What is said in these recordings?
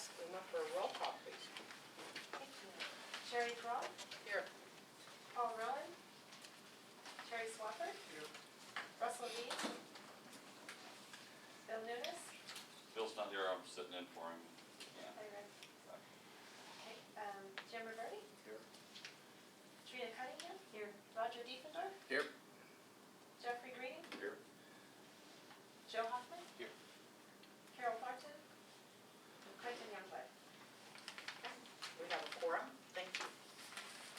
ask Uma for a roll call, please. Thank you. Sherry Crawl, Here. Paul Rowan, Terry Swafford, Here. Russell Dean, Bill Nunes. Bill's not here, I'm sitting in for him. Yeah. Okay, Jim Roberti, Here. Trina Cunningham. Here. Roger Diefendorf, Here. Jeffrey Green, Here. Joe Hoffman. Here. Carol Thornton, and Quentin Youngblood. We have a quorum. Thank you.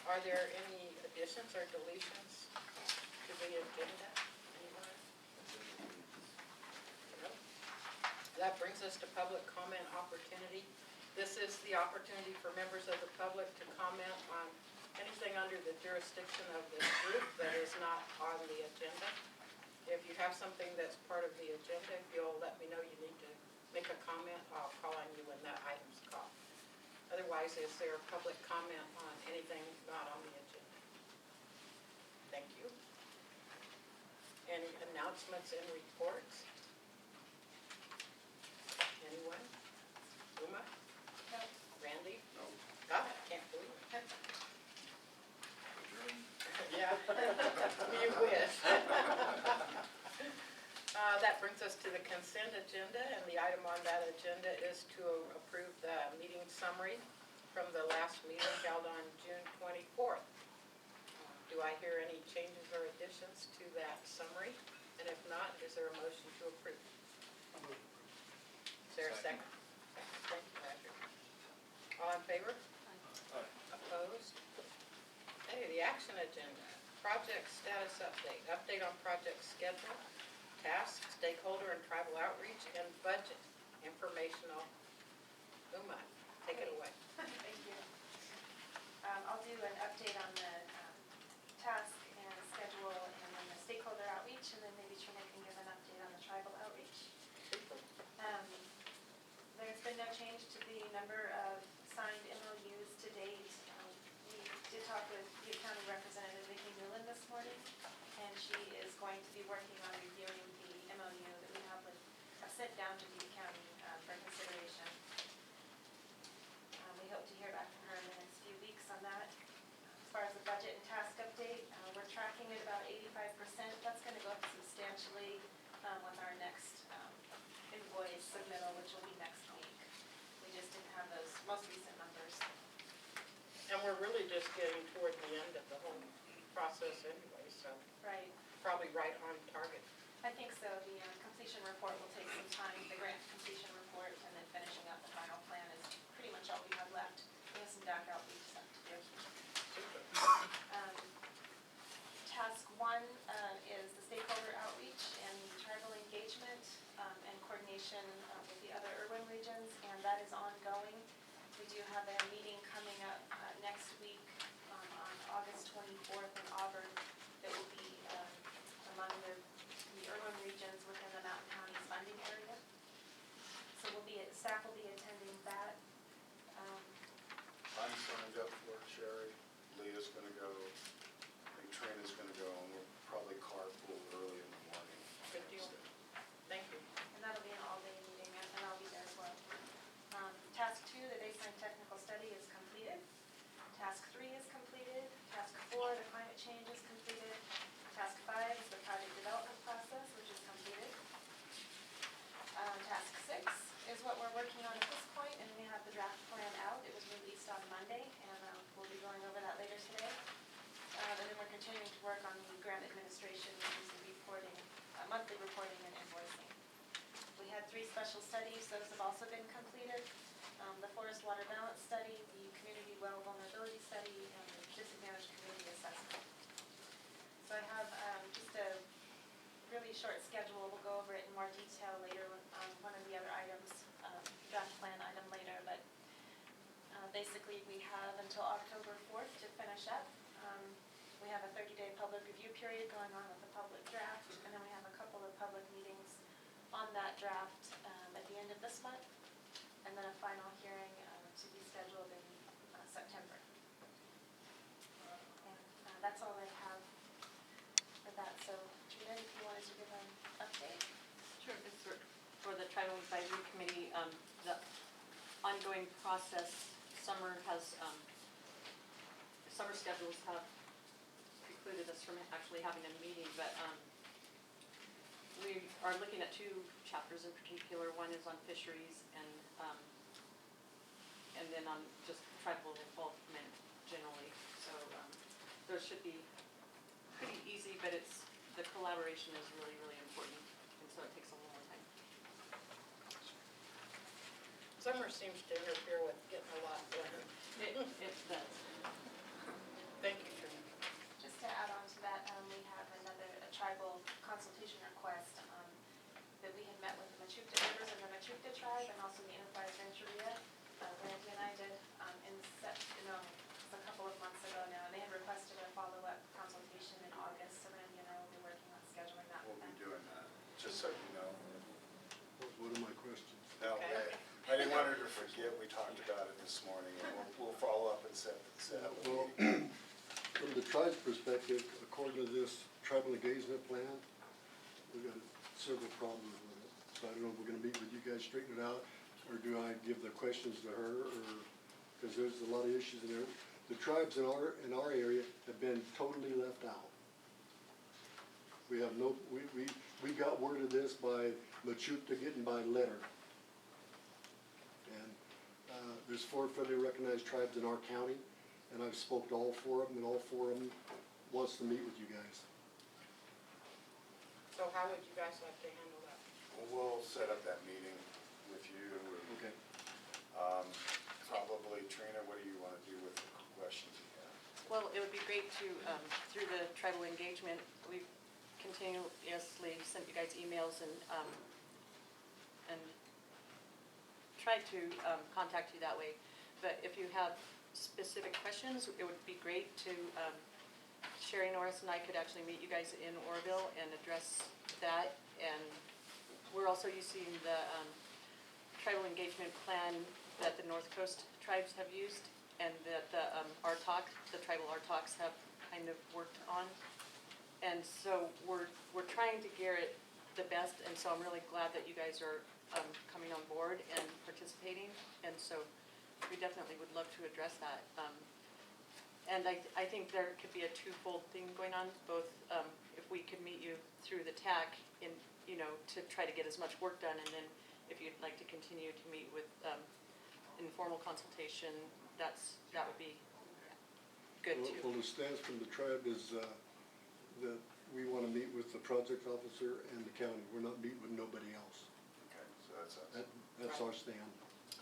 Are there any additions or deletions to the agenda? Anyone? No? That brings us to public comment opportunity. This is the opportunity for members of the public to comment on anything under the jurisdiction of this group that is not on the agenda. If you have something that's part of the agenda, if you'll let me know you need to make a comment, I'll call on you when that item's called. Otherwise, is there public comment on anything not on the agenda? Thank you. Any announcements and reports? Anyone? Uma? No. Randy? No. God, I can't believe it. Yeah, you wish. That brings us to the consent agenda, and the item on that agenda is to approve the meeting summary from the last meeting held on June 24th. Do I hear any changes or additions to that summary? And if not, is there a motion to approve? Is there a second? Thank you, Roger. All in favor? Aye. Opposed? Okay, the action agenda, project status update, update on project schedule, tasks, stakeholder and tribal outreach, and budget informational. Uma, take it away. Thank you. I'll do an update on the task and schedule and then the stakeholder outreach, and then maybe Trina can give an update on the tribal outreach. Super. There's been no change to the number of signed MOUs to date. We did talk with Butte County Representative Vicki Newland this morning, and she is going to be working on reviewing the MOU that we have sent down to Butte County for consideration. We hope to hear back from her in the next few weeks on that. As far as the budget and task update, we're tracking at about 85%. That's going to go up substantially with our next invoice submittal, which will be next week. We just didn't have those most recent numbers. And we're really just getting toward the end of the whole process anyway, so Right. probably right on target. I think so. The completion report will take some time, the grant completion report, and then finishing up the final plan is pretty much all we have left. We have some DAC outreach stuff to do. Super. Task 1 is the stakeholder outreach and tribal engagement and coordination with the other urban regions, and that is ongoing. We do have a meeting coming up next week on August 24th in Auburn that will be among the urban regions within the Mountain County funding area. So staff will be attending that. I'm signed up for it, Sherry. Leah's going to go. I think Trina's going to go, and we'll probably carpool early in the morning. Good deal. Thank you. And that'll be an all-day meeting, and I'll be there as well. Task 2, the baseline technical study, is completed. Task 3 is completed. Task 4, the climate change, is completed. Task 5 is the project development process, which is completed. Task 6 is what we're working on at this point, and we have the draft plan out. It was released on Monday, and we'll be going over that later today. And then we're continuing to work on the grant administration, which is the reporting, monthly reporting and invoicing. We had 3 special studies. Those have also been completed. The forest water balance study, the community well vulnerability study, and the disadvantaged community assessment. So I have just a really short schedule. We'll go over it in more detail later on one of the other items, draft plan item later, but basically we have until October 4th to finish up. We have a 30-day public review period going on with the public draft, and then we have a couple of public meetings on that draft at the end of this month, and then a final hearing to be scheduled in September. And that's all I have for that. So, Trina, if you wanted to give an update. Sure. This is for the Tribal Advisory Committee. The ongoing process. Summer has, summer schedules have precluded us from actually having a meeting, but we are looking at 2 chapters in particular. One is on fisheries and then on just tribal involvement generally. So those should be pretty easy, but the collaboration is really, really important, and so it takes a little more time. Summer seems to interfere with getting a lot done. It does. Thank you, Trina. Just to add on to that, we have a tribal consultation request that we had met with the Machukta members of the Machukta tribe and also the Enterprise Rancheria. Randy and I did it's a couple of months ago now, and they had requested a follow-up consultation in August, so Randy and I will be working on scheduling that We'll with be them. doing that, just so you know. That was one of my questions. No, Okay. I didn't want her to forget, we talked about it this morning, and we'll follow up and set up a Well, meeting. from the tribe's perspective, according to this tribal engagement plan, we've got several problems with it. So I don't know if we're gonna meet with you guys, straighten it out, or do I give the questions to her, or, because there's a lot of issues in there. The tribes in our area have been totally left out. We have no, we got word of this by Machukta getting by letter. And there's 4 federally recognized tribes in our county, and I've spoke to all 4 of them, and all 4 of them wants to meet with you guys. So how would you guys like to handle that? We'll set up that meeting with you, and, Okay. probably, Trina, what do you want to do with the questions you have? Well, it would be great to, through the tribal engagement, we've continuously sent you guys emails and tried to contact you that way. But if you have specific questions, it would be great to, Sherry Norris and I could actually meet you guys in Oroville and address that. And we're also using the tribal engagement plan that the North Coast tribes have used, and that the tribal RTOCs have kind of worked on. And so we're trying to gear it the best, and so I'm really glad that you guys are coming on board and participating. And so we definitely would love to address that. And I think there could be a twofold thing going on, both if we could meet you through the TAC in, to try to get as much work done, and then if you'd like to continue to meet with informal consultation, that would be good too. Well, the stance from the tribe is that we want to meet with the project officer and the county. We're not meeting with nobody else. Okay, so that's us. That's our stand.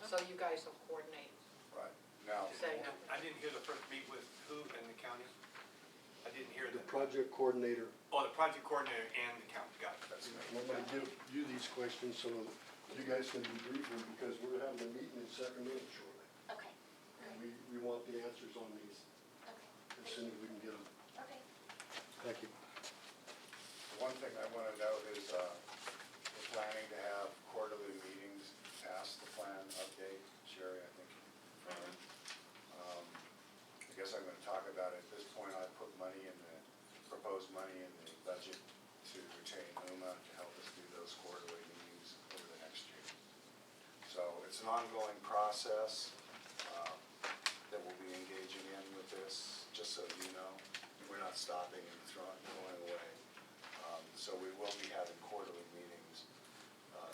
So you guys will coordinate, Right, now, setting up. I didn't hear the first meet with who in the county? I didn't hear The that. project coordinator, Oh, the project coordinator and the county, got it. that's me. I'm going to give you these questions so you guys can debrief them, because we're having a meeting in Sacramento shortly. Okay, And we want the answers on these okay, as soon as we can get them. okay. Thank you. One thing I want to note is we're planning to have quarterly meetings past the plan update. Sherry, I think. I guess I'm going to talk about it. At this point, I put proposed money in the budget to retain UMA to help us do those quarterly meetings over the next year. So it's an ongoing process that we'll be engaging in with this, just so you know. We're not stopping and going away. So we will be having quarterly meetings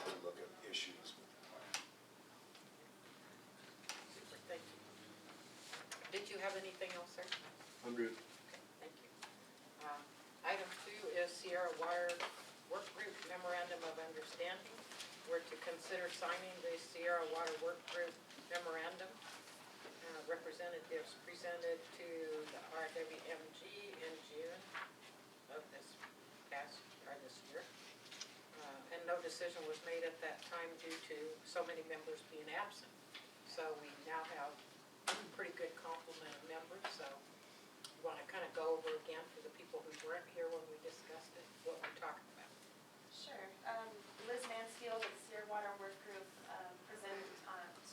to look at issues with the plan. Super, thank you. Did you have anything else, sir? I'm good. Okay, thank you. Item 2 is Sierra Water Work Group Memorandum of Understanding. We're to consider signing the Sierra Water Work Group Memorandum. Representatives presented to the IRWMG in June of this year. And no decision was made at that time due to so many members being absent. So we now have a pretty good complement of members, so you want to kind of go over again for the people who weren't here when we discussed it, what we're talking about. Sure. Liz Mansfield of the Sierra Water Work Group presented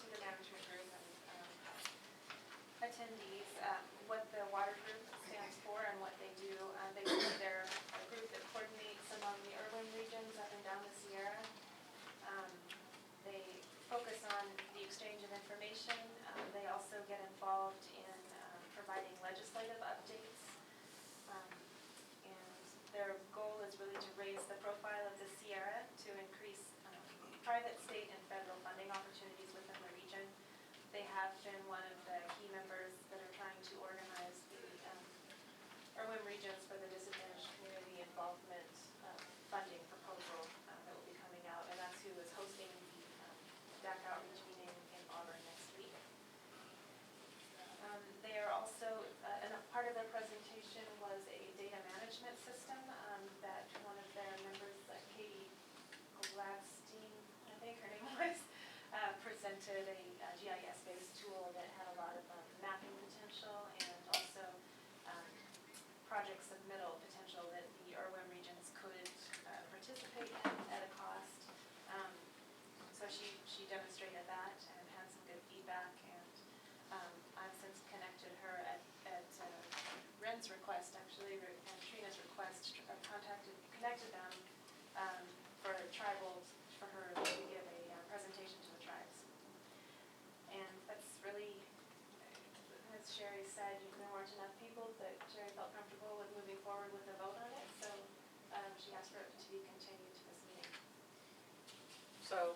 to the management group and attendees what the water group stands for and what they do. They're a group that coordinates among the urban regions up and down the Sierra. They focus on the exchange of information. They also get involved in providing legislative updates. And their goal is really to raise the profile of the Sierra to increase private, state, and federal funding opportunities within the region. They have been one of the key members that are trying to organize the IRWM regions for the disadvantaged community involvement funding proposal that will be coming out, and that's who is hosting the DAC outreach meeting in Auburn next week. They are also, and a part of their presentation was a data management system that one of their members, Katie Gladstein, I think her name was, presented a GIS-based tool that had a lot of mapping potential and also project submittal potential that the IRWM regions could participate in at a cost. So she demonstrated that and had some good feedback, and I've since connected her at Ren's request, actually, and Trina's request, connected them for tribal, for her to give a presentation to the tribes. And that's really, as Sherry said, there weren't enough people that Sherry felt comfortable with moving forward with a vote on it, so she asked for it to be continued to this meeting. So,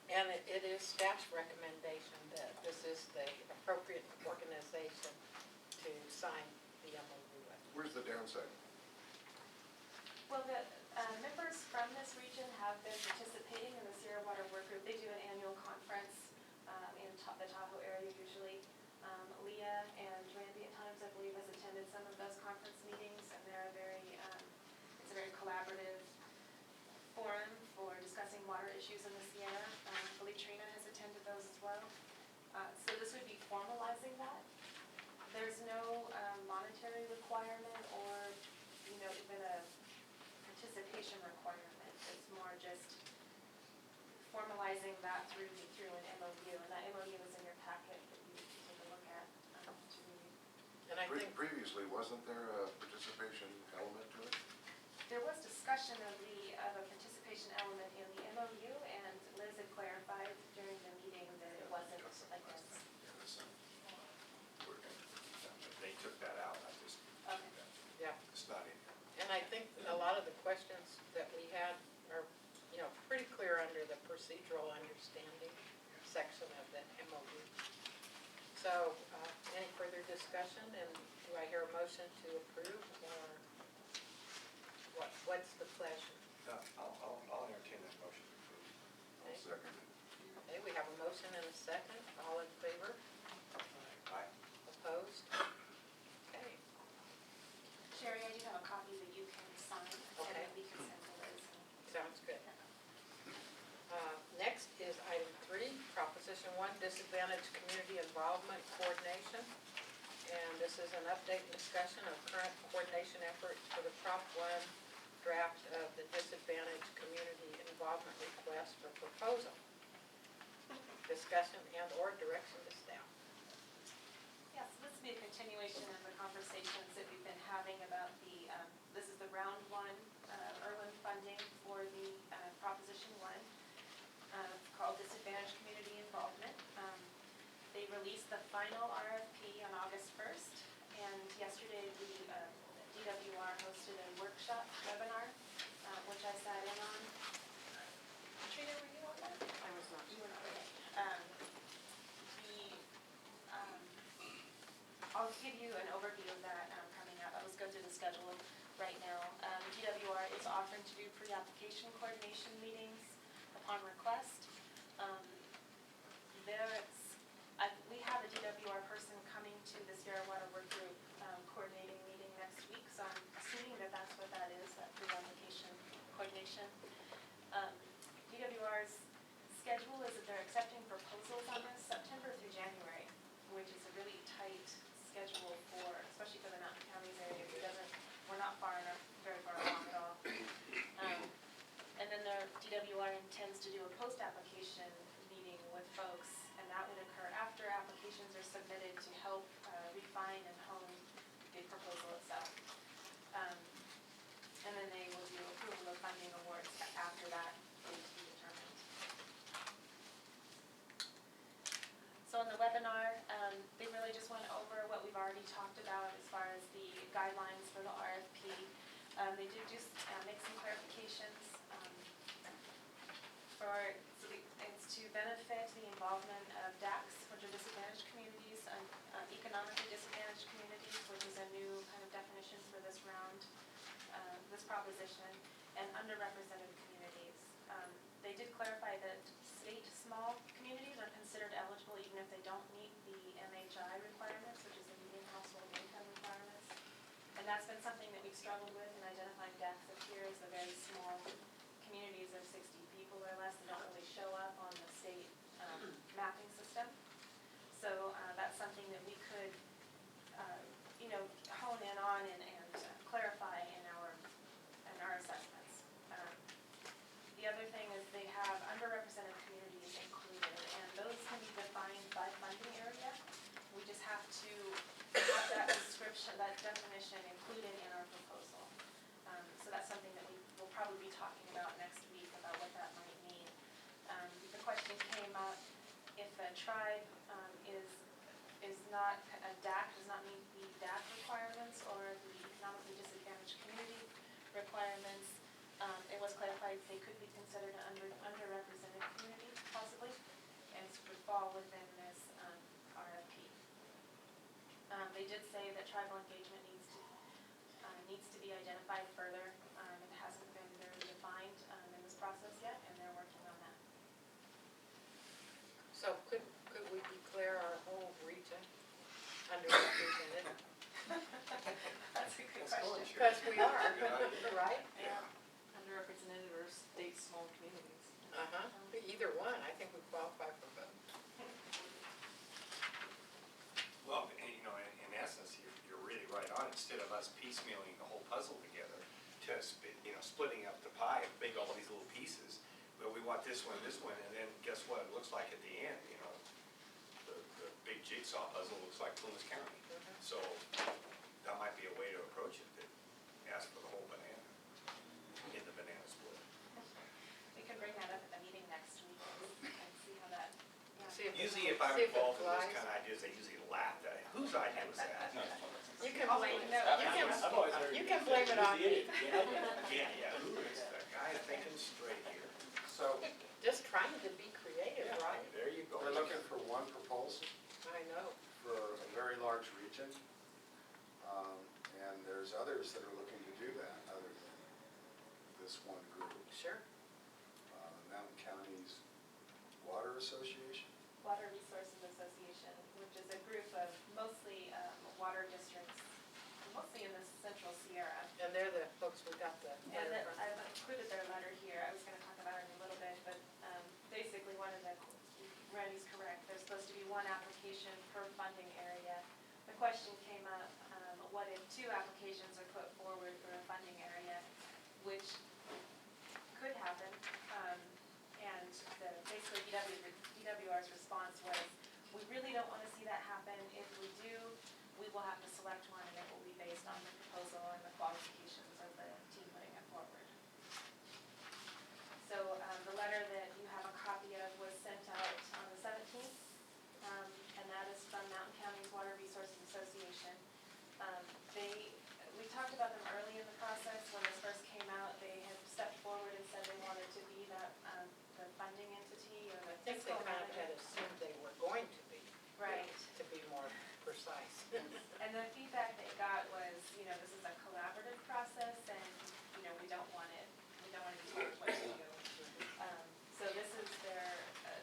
and it is staff's recommendation that this is the appropriate organization to sign the MOU with. Where's the downside? Well, the members from this region have been participating in the Sierra Water Work Group. They do an annual conference in the Tahoe area usually. Leah and Randy at times, I believe, has attended some of those conference meetings, and they're it's a very collaborative forum for discussing water issues in the Sierra. I believe Trina has attended those as well. So this would be formalizing that. There's no monetary requirement or, even a participation requirement. It's more just formalizing that through an MOU, and that MOU is in your packet that you can take a look at to read. And I think Previously, wasn't there a participation element to it? There was discussion of a participation element in the MOU, and Liz had clarified during the meeting that it wasn't like this. They took that out, I just, Okay. yeah. it's not in here. And I think a lot of the questions that we had are, pretty clear under the procedural understanding section of the MOU. So, any further discussion, and do I hear a motion to approve, or what's the pleasure? I'll entertain that motion to approve. I'll second it. Okay, we have a motion and a second. All in favor? Aye. Opposed? Okay. Sherry, I do have a copy that you can sign, and Okay. that we can send to Liz. Sounds good. Next is item 3, Proposition 1, Disadvantaged Community Involvement Coordination. And this is an update and discussion of current coordination efforts for the Prop 1 draft of the Disadvantaged Community Involvement Request for Proposal. Discussion and/or direction to staff. Yes, this will be a continuation of the conversations that we've been having about this is the round 1 IRWM funding for the Proposition 1. It's called Disadvantaged Community Involvement. They released the final RFP on August 1st, and yesterday the DWR hosted a workshop webinar, which I sat in on. Trina, were you on that? I was not. You were not, okay. I'll give you an overview of that coming up. I'll just go through the schedule right now. DWR is offering to do pre-application coordination meetings upon request. We have a DWR person coming to the Sierra Water Work Group coordinating meeting next week, so I'm assuming that that's what that is, that pre-application coordination. DWR's schedule is that they're accepting proposals on this September through January, which is a really tight schedule especially for the Mountain Counties area. We're not very far along at all. And then the DWR intends to do a post-application meeting with folks, and that would occur after applications are submitted to help refine and hone the proposal itself. And then they will do approval of funding awards after that date to be determined. webinar, they really just went over what we've already talked about as far as the guidelines for the RFP. They did just make some clarifications it's to benefit the involvement of DACs, which are disadvantaged communities, and economically disadvantaged communities, which is a new kind of definition for this round, this proposition, and underrepresented communities. They did clarify that state small communities are considered eligible even if they don't meet the MHI requirements, which is the median household income requirements. And that's been something that we've struggled with in identifying DACs up here as the very small communities of 60 people or less that don't really show up on the state mapping system. So that's something that we could, hone in on and clarify in our assessments. The other thing is they have underrepresented communities included, and those can be defined by funding area. We just have to have that description, that definition included in our proposal. So that's something that we will probably be talking about next week about what that might mean. The question came up, if a tribe is not, a DAC does not meet the DAC requirements or the economically disadvantaged community requirements, it was clarified they could be considered an underrepresented community, possibly, and would fall within this RFP. They did say that tribal engagement needs to be identified further. It hasn't been very defined in this process yet, and they're working on that. So could we declare our whole region underrepresented? That's a good question. Because we are, right? Yeah. Underrepresented or state small communities. Uh-huh, either one, I think we qualify for both. Well, and, in essence, you're really right on. Instead of us piecemealing the whole puzzle together, splitting up the pie and make all these little pieces, well, we want this one, and then guess what? It looks like at the end, the big jigsaw puzzle looks like Plumas County. So that might be a way to approach it, that ask for the whole banana in the banana split. We can bring that up at the meeting next week and see how that, yeah. See if it- Usually if I'm see if it involved in those flies. kind of ideas, they usually laugh at it. Whose idea was that? You can I'll blame, let you know. you can blame it on me. Yeah, who is the guy thinking straight here? So Just trying to be creative, Yeah, right? there you go. we're looking for one proposal I know. for a very large region. And there's others that are looking to do that, other than this one group. Sure. Mountain Counties Water Association. Water Resources Association, which is a group of mostly water districts, mostly in the central Sierra. And they're the folks we got the And letter that, from. I've included their letter here. I was gonna talk about it in a little bit, but basically one of the, Randy's correct, there's supposed to be one application per funding area. The question came up, what if 2 applications are put forward for a funding area, which could happen. And basically DWR's response was, we really don't want to see that happen. If we do, we will have to select one, and it will be based on the proposal and the qualifications of the team putting it forward. So the letter that you have a copy of was sent out on the 17th, and that is from Mountain Counties Water Resources Association. We talked about them early in the process. When this first came out, they had stepped forward and said they wanted to be the funding entity or the I think they fiscal kind of had manager. assumed they were going to be. Right. To be more precise. And the feedback they got was, this is a collaborative process, and, we don't want to be told what to do. So this is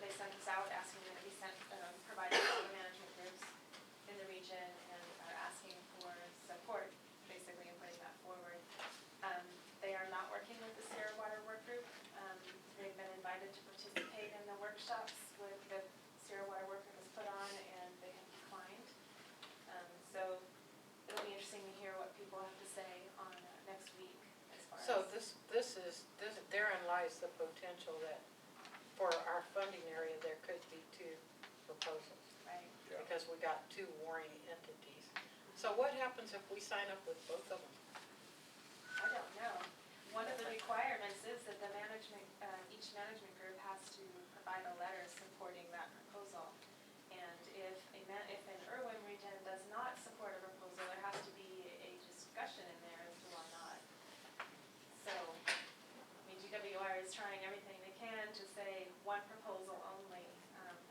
they sent us out asking that we provided to the management groups in the region and are asking for support, basically, in putting that forward. They are not working with the Sierra Water Work Group. They've been invited to participate in the workshops with the Sierra Water Work Group has put on, and they have declined. So it'll be interesting to hear what people have to say on next week as far as. So therein lies the potential that for our funding area, there could be 2 proposals. Right. Yeah. Because we got 2 warring entities. So what happens if we sign up with both of them? I don't know. One of the requirements is that the each management group has to provide a letter supporting that proposal. And if trying everything they can to say one proposal only,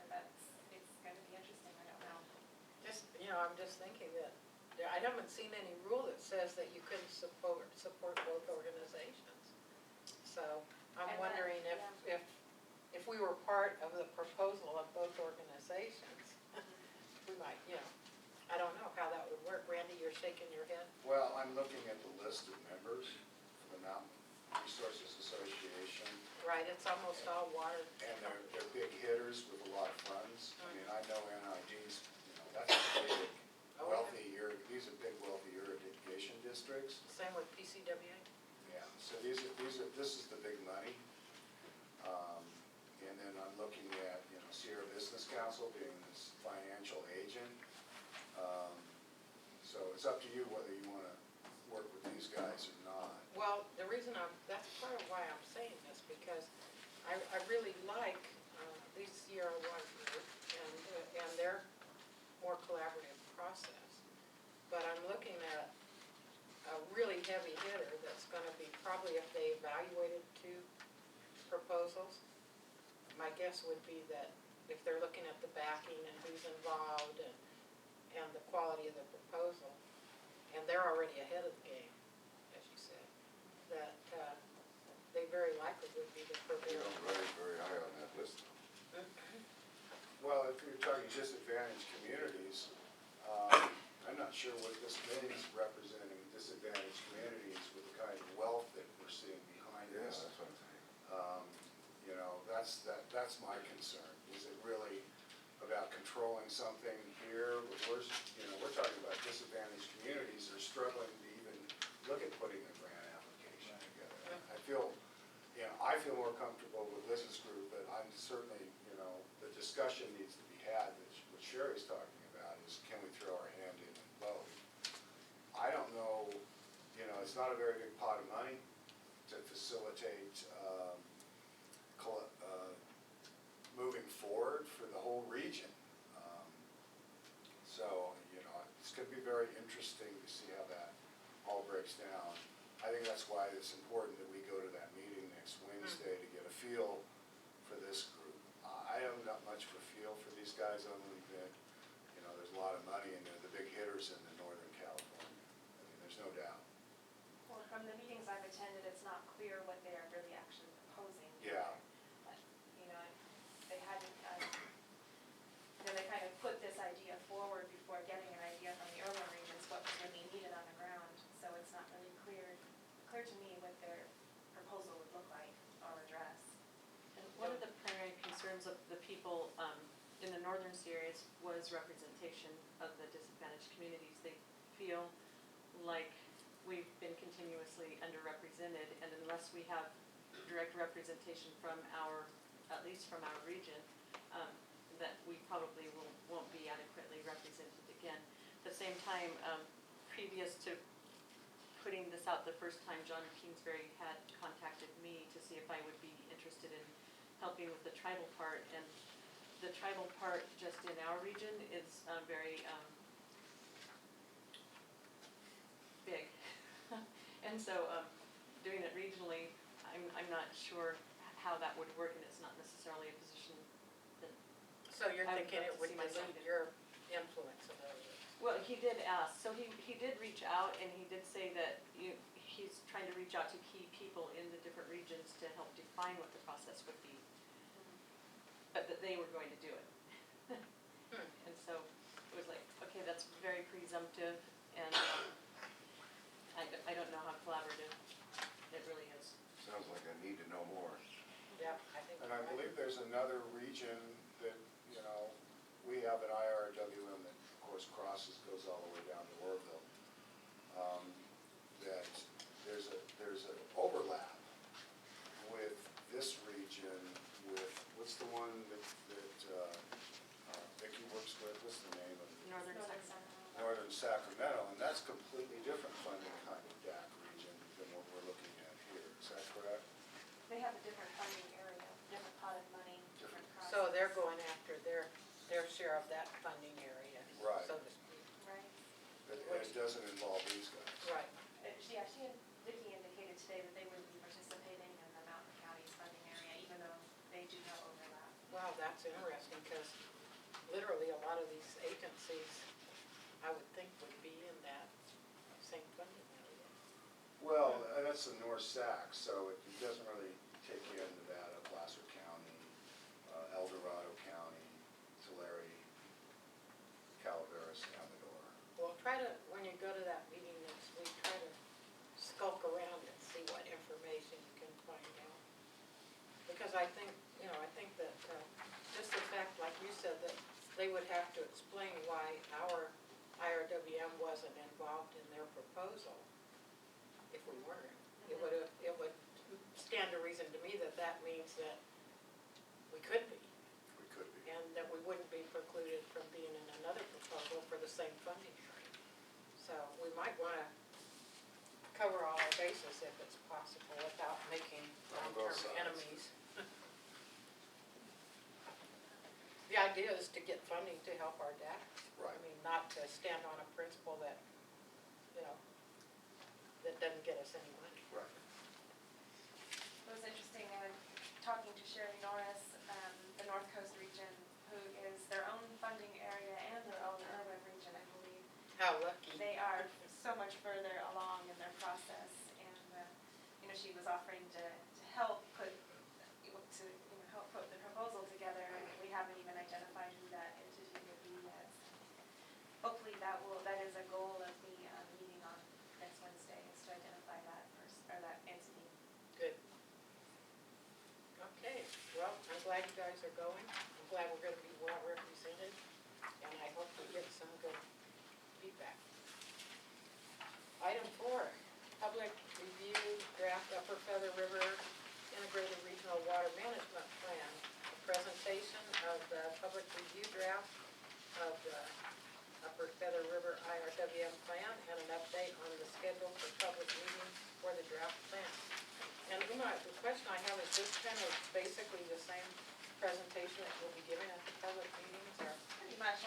but it's gonna be interesting, I don't know. Just, I'm just thinking that, I haven't seen any rule that says that you couldn't support both organizations. So I'm And then, wondering if we were part of the proposal of both organizations, we might, I don't know how that would work. Randy, you're shaking your head. Well, I'm looking at the list of members for the Mountain Resources Association, Right, it's almost all water. and they're big hitters with a lot of funds. I mean, I know NID's, that's a big Oh, yeah. these are big wealthy irrigation districts. Same with PCWA. Yeah, so this is the big money. And then I'm looking at, Sierra Business Council being this financial agent. So it's up to you whether you want to work with these guys or not. Well, the reason that's part of why I'm saying this, because I really like these Sierra Water Group and their more collaborative process. But I'm looking at a really heavy hitter that's gonna be probably, if they evaluated 2 proposals, my guess would be that if they're looking at the backing and who's involved and the quality of the proposal, and they're already ahead of the game, as you said, that they very likely would be the You prevailing. don't rank very high on that list. Well, if you're talking disadvantaged communities, I'm not sure what this means representing disadvantaged communities with the kind of wealth that we're seeing behind Yeah, this. that's what I'm saying. That's my concern. Is it really about controlling something here? We're talking about disadvantaged communities that are struggling to even look at putting a grant application together. I feel more comfortable with business group, but I'm certainly, the discussion needs to be had, what Sherry's talking about, is can we throw our hand in and vote? I don't know, it's not a very big pot of money to facilitate moving forward for the whole region. So, it's going to be very interesting to see how that all breaks down. I think that's why it's important that we go to that meeting next Wednesday to get a feel for this group. I haven't got much of a feel for these guys other than, there's a lot of money and they're the big hitters in the Northern California. I mean, there's no doubt. Well, from the meetings I've attended, it's not clear what they're really actually proposing. Yeah. But, they hadn't, they kind of put this idea forward before getting an idea from the urban regions what was really needed on the ground. So it's not really clear to me what their proposal would look like or address. And one of the primary concerns of the people in the northern series was representation of the disadvantaged communities. They feel like we've been continuously underrepresented, and unless we have direct representation from at least from our region, that we probably won't be adequately represented again. At the same time, previous to putting this out the first time, John Kingsbury had contacted me to see if I would be interested in helping with the tribal part, and the tribal part just in our region is very big. And so doing it regionally, I'm not sure how that would work, and it's not necessarily a position that, So you're I would thinking love it to would see myself dilute in. your influence in other words? well, he did ask, so he did reach out, and he did say that he's trying to reach out to key people in the different regions to help define what the process would be, but that they were going to do it. And so it was like, okay, that's very presumptive, and I don't know how collaborative it really is. Sounds like I need to know more. Yeah, I think. And I you're right. believe there's another region that, we have an IRWM that, of course, goes all the way down to Orville. That there's an overlap with this region with, what's the one that Vicki works with, what's the name of it? Northern Northern Texas. Sacramento. Northern Sacramento, and that's completely different funding kind of DAC region than what we're looking at here. Is that correct? They have a different funding area, different pot of money, different process. So they're going after their share of that funding area, Right. so to speak. Right. It doesn't involve these guys. Right. Vicki indicated today that they wouldn't be participating in the Mountain County's funding that's interesting, because literally a lot of these agencies, I would think would be in that same funding area. Well, that's the North Sac, so it doesn't really take you in Nevada, Placer County, El Dorado County, Tulare, Calaveras, Amador. Well, try to, when you go to that meeting next week, try to skulk around and see what information you can find out. Because I think, I think that just the fact, like you said, that they would have to explain why our IRWM wasn't involved in their proposal if we weren't. It would stand to reason to me that that means that we could be, We could be. and that we wouldn't be precluded from being in another proposal for the same funding stream. So we might want to cover all our bases if it's possible without making On both long-term sides. enemies. The idea is to get funding to help our DACs. Right. I mean, not to stand on a principle that, that doesn't get us any money. Right. It was interesting, talking to Sherry Norris, the North Coast region, who is their own funding area and their own IRWM region, I believe. How lucky. They are so much further along in their process, and, she was offering to help put, help put the proposal together, and we haven't even identified who that entity would be yet. Hopefully that is a goal of the meeting on next Wednesday, is to identify that person, or that entity. Good. Okay, well, I'm glad you guys are going. I'm glad we're going to be well represented, and I hope we get some good feedback. Item 4, public review draft Upper Feather River Integrated Regional Water Management Plan. A presentation of the public review draft of the Upper Feather River IRWM plan and an update on the schedule for public meetings for the draft plan. And Uma, the question I have is this kind of basically the same presentation that we'll be giving at the public meetings, or? Pretty much,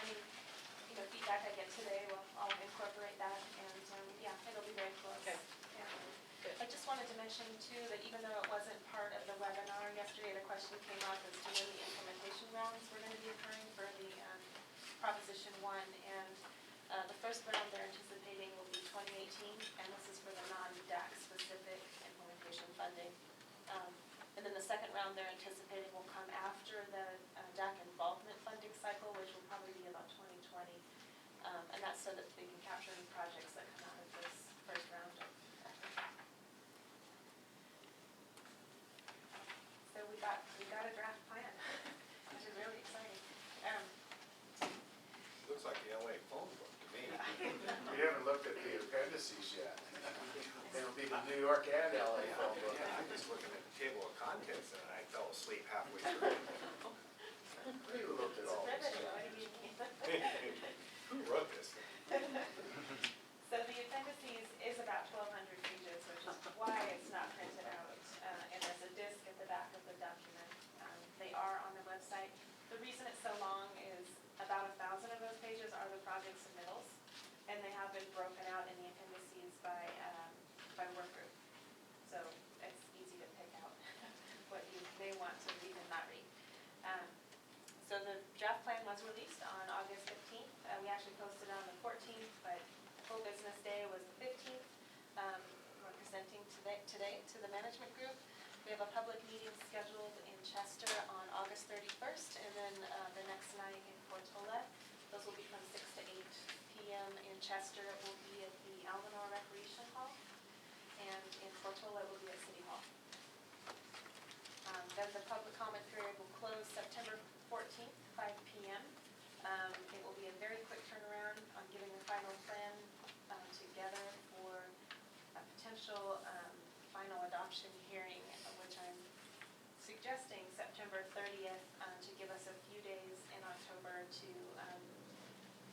feedback I get today, I'll incorporate that, and, yeah, it'll be very close. Okay. Yeah. Good. I just wanted to mention too, that even though it wasn't part of the webinar yesterday, the question came up as to when the implementation rounds were going to be occurring for the Proposition 1, and the first round they're anticipating will be 2018, and this is for the non-DAC specific implementation funding. And then the second round they're anticipating will come after the DAC involvement funding cycle, which will probably be about 2020. And that's so that they can capture any projects that come out of this first round of effort. So we got a draft plan, which is really exciting. Looks like the LA phone book to me. We haven't looked at the appendices yet. It'll be the New York and LA phone book. Yeah, I'm just looking at the table of contents and I fell asleep halfway through. We looked at all this Riveting, stuff. what do you mean? Who wrote this? So the appendices is about 1,200 pages, which is why it's not printed out. And there's a disc at the back of the document. They are on the website. The reason it's so long is about 1,000 of those pages are the project submittals, and they have been broken out in the appendices by work group. So it's easy to pick out what you may want to read and not read. So the draft plan was released on August 15th. We actually posted on the 14th, but full business day was the 15th. We're presenting today to the management group. We have a public meeting scheduled in Chester on August 31st, and then the next night in Portola. Those will be from 6 to 8 p.m. in Chester. It will be at the Almanor Recreation Hall, and in Portola it will be at City Hall. Then the public comment period will close September 14th, 5 p.m. It will be a very quick turnaround on getting the final plan together for a potential final adoption hearing, which I'm suggesting September 30th to give us a few days in October to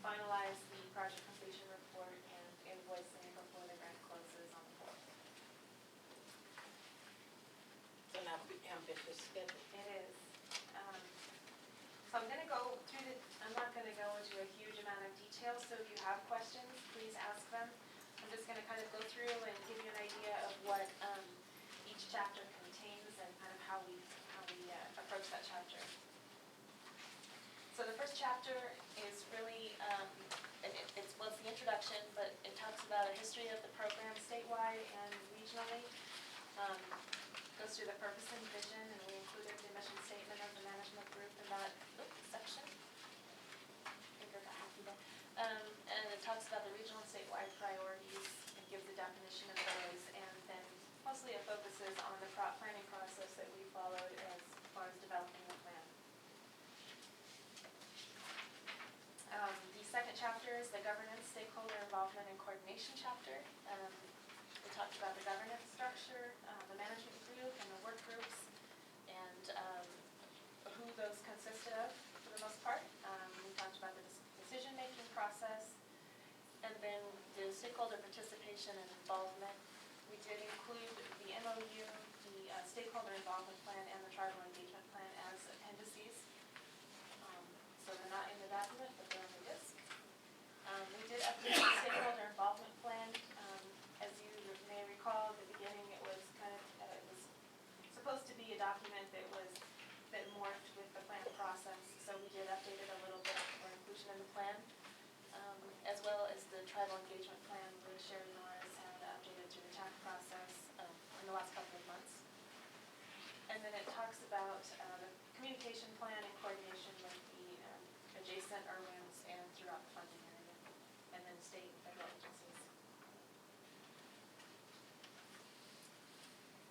finalize the project completion report and invoicing before the grant closes on the 4th. It's an ambitious schedule. It is. So I'm going to go through I'm not going to go into a huge amount of detail, so if you have questions, please ask them. I'm just going to kind of go through and give you an idea of what each chapter contains and kind of how we approach that chapter. chapter is really, well, it's the introduction, but it talks about a history of the program statewide and regionally. Goes through the purpose and vision, and we included the mission statement of the management group in that section. I think I got happy there. And it talks about the regional and statewide priorities, and gives a definition of those, and then mostly it focuses on the planning process that we followed as far as developing the plan. The second chapter is the governance, stakeholder involvement, and coordination chapter. We talked about the governance structure, the management group, and the work groups, and who those consisted of for the most part. We talked about the decision-making process, and then the stakeholder participation and involvement. We did include the MOU, the stakeholder involvement plan, and the tribal engagement plan as appendices. So they're not in the document, but they're on the disc. We did update the stakeholder involvement plan. As you may recall, at the beginning it was it was supposed to be a document that morphed with the plan process. So we did update it a little bit for inclusion in the plan, as well as the tribal engagement plan, which Sherry Norris had updated through the TAC process in the last couple of months. And then it talks about the communication plan in coordination with the adjacent IRWMs and throughout the funding area, and then state and federal agencies.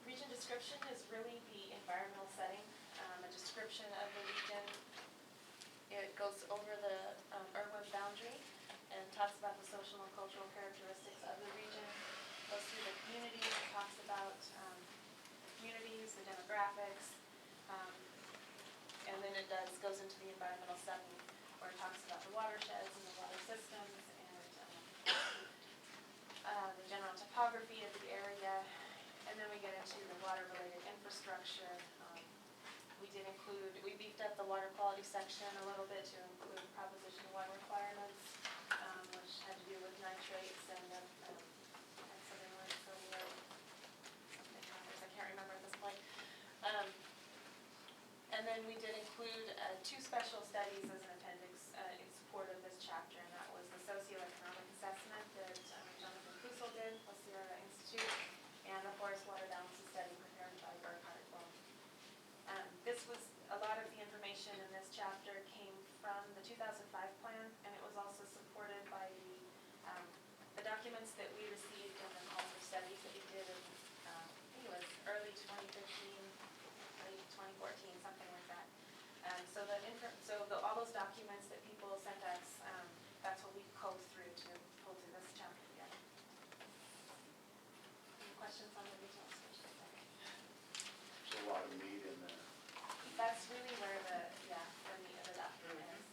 Region description is really the environmental setting, a description of the region. It goes over the IRWM boundary and talks about the social and cultural characteristics of the region. Goes through the communities, it talks about the communities, the demographics, and then it goes into the environmental setting, where it talks about the watersheds and the water systems and the general topography of the area. And then we get into the water-related infrastructure. We beefed up the water quality section a little bit to include proposition water requirements, which had to do with nitrates and something like sodium, I can't remember at this point. And then we did include two special studies as an appendix in support of this chapter, and that was the socioeconomic assessment that Jonathan Kusel did with Sierra Institute, and the forest water balance study prepared by Burkhart Blum. A lot of the information in this chapter came from the 2005 plan, and it was also supported by the documents that we received in the calls of studies that we did in, I think it was early 2015, late 2014, something like that. All those documents that people sent us, that's what we combed through to pull through this chapter together. Any questions on the regional description? There's a lot of meat in there. That's really where the meat of the document is.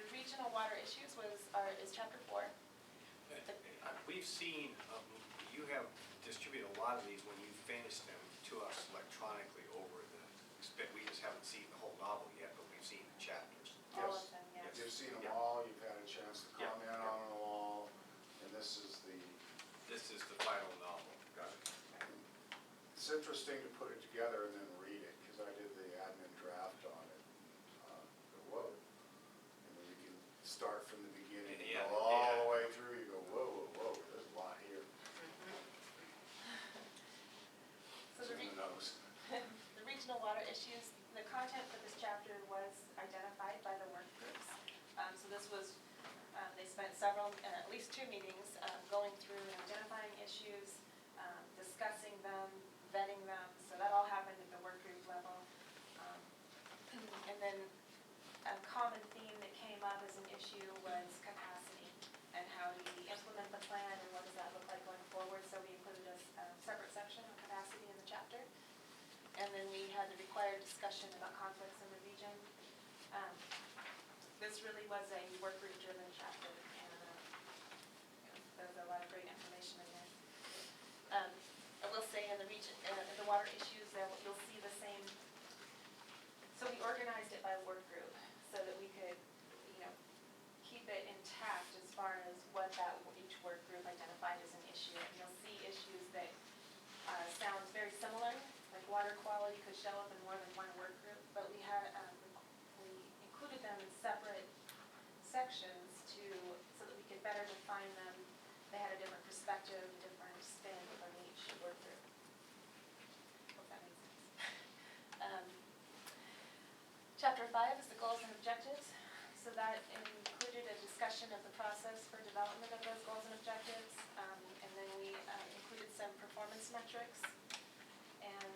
The regional water issues is chapter 4. We've seen, you have distributed a lot of these when you finish them to us electronically over we just haven't seen the whole novel yet, but we've seen the chapters. All of them, yes. You've seen them Yeah. all, you've had a chance to Yeah. comment on them all, and this is the final novel. Got it. It's interesting to put it together and then read it, because I did the admin draft on it. Whoa. And then you can start from the beginning, and Yeah, go all yeah. the way through, you go, whoa, there's a lot here. So It's in the nose. the regional water issues, the content for this chapter was identified by the work groups. So this was, they spent at least 2 meetings going through and identifying issues, discussing them, vetting them. So that all happened at the work group level. And then a common theme that came up as an issue was capacity, and how do we implement the plan, and what does that look like going forward. So we included a separate section on capacity in the chapter. And then we had the required discussion about conflicts in the region. This really was a work group driven chapter, and there's a lot of great information in there. I will say in the region, in the water issues, you'll see the same. So we organized it by work group so that we could, keep it intact as far as what each work group identified as an issue. And you'll see issues that sound very similar, like water quality could show up in more than one work group, but we separate sections so that we could better define them. They had a different perspective, a different spin from each work group. Hope that makes sense. Chapter 5 is the goals and objectives. So that included a discussion of the process for development of those goals and objectives. And then we included some performance metrics and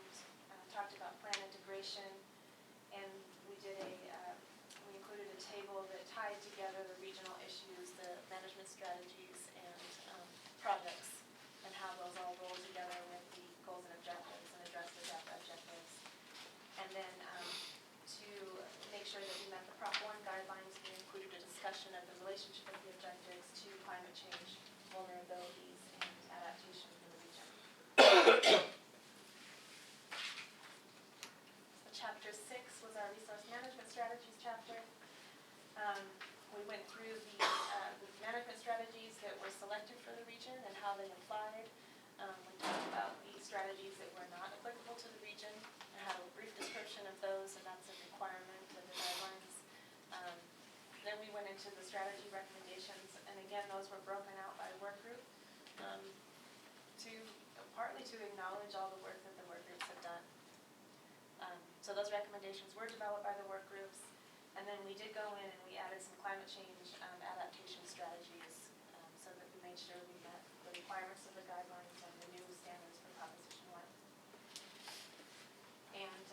talked about plan integration. And we included a table that tied together the regional issues, the management strategies, and projects, and how those all roll together with the goals and objectives and address the objectives. And then to make sure that we met the Prop 1 guidelines, we included a discussion of the relationship of the objectives to climate change, vulnerabilities, and adaptation in the region. Chapter 6 was our resource management strategies chapter. We went through the management strategies that were selected for the region and how they applied. We talked about the strategies that were not applicable to the region and had a brief description of those, and that's a requirement of the guidelines. Then we went into the strategy recommendations, and again, those were broken out by work group partly to acknowledge all the work that the work groups have done. So those recommendations were developed by the work groups, and then we did go in and we added some climate change adaptation strategies so that we made sure we met the requirements of the guidelines and the new standards for Proposition 1. And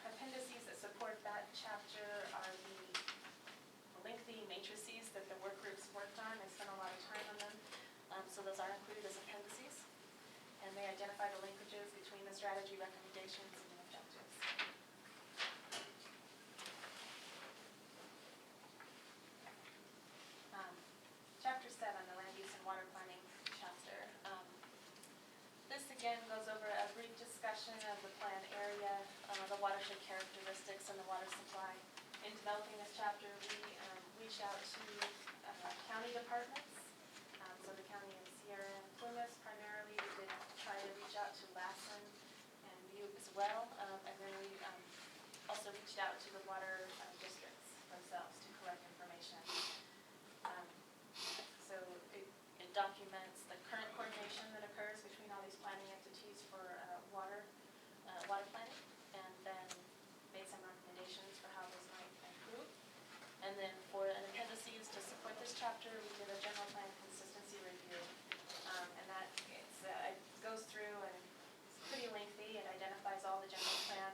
appendices that support that chapter are the lengthy matrices that the work groups worked on. They spent a lot of time on them. So those are included as appendices. And they identify the linkages between the strategy recommendations and the objectives. Chapter 7, the land use and water planning chapter. This again goes over a brief discussion of the plan area, the watershed characteristics, and the water supply. In developing this chapter, we reached out to county departments. So the county of Sierra and Plymouth primarily. We did try to reach out to Lassen and Butte as well. And then we also reached out to the water districts themselves to collect information. So it documents the current coordination that occurs between all these planning entities for water planning, and then made some recommendations for how those might improve. And then for an appendices to support this chapter, we did a general plan consistency review. And that it goes through and it's pretty lengthy. It identifies all the general plan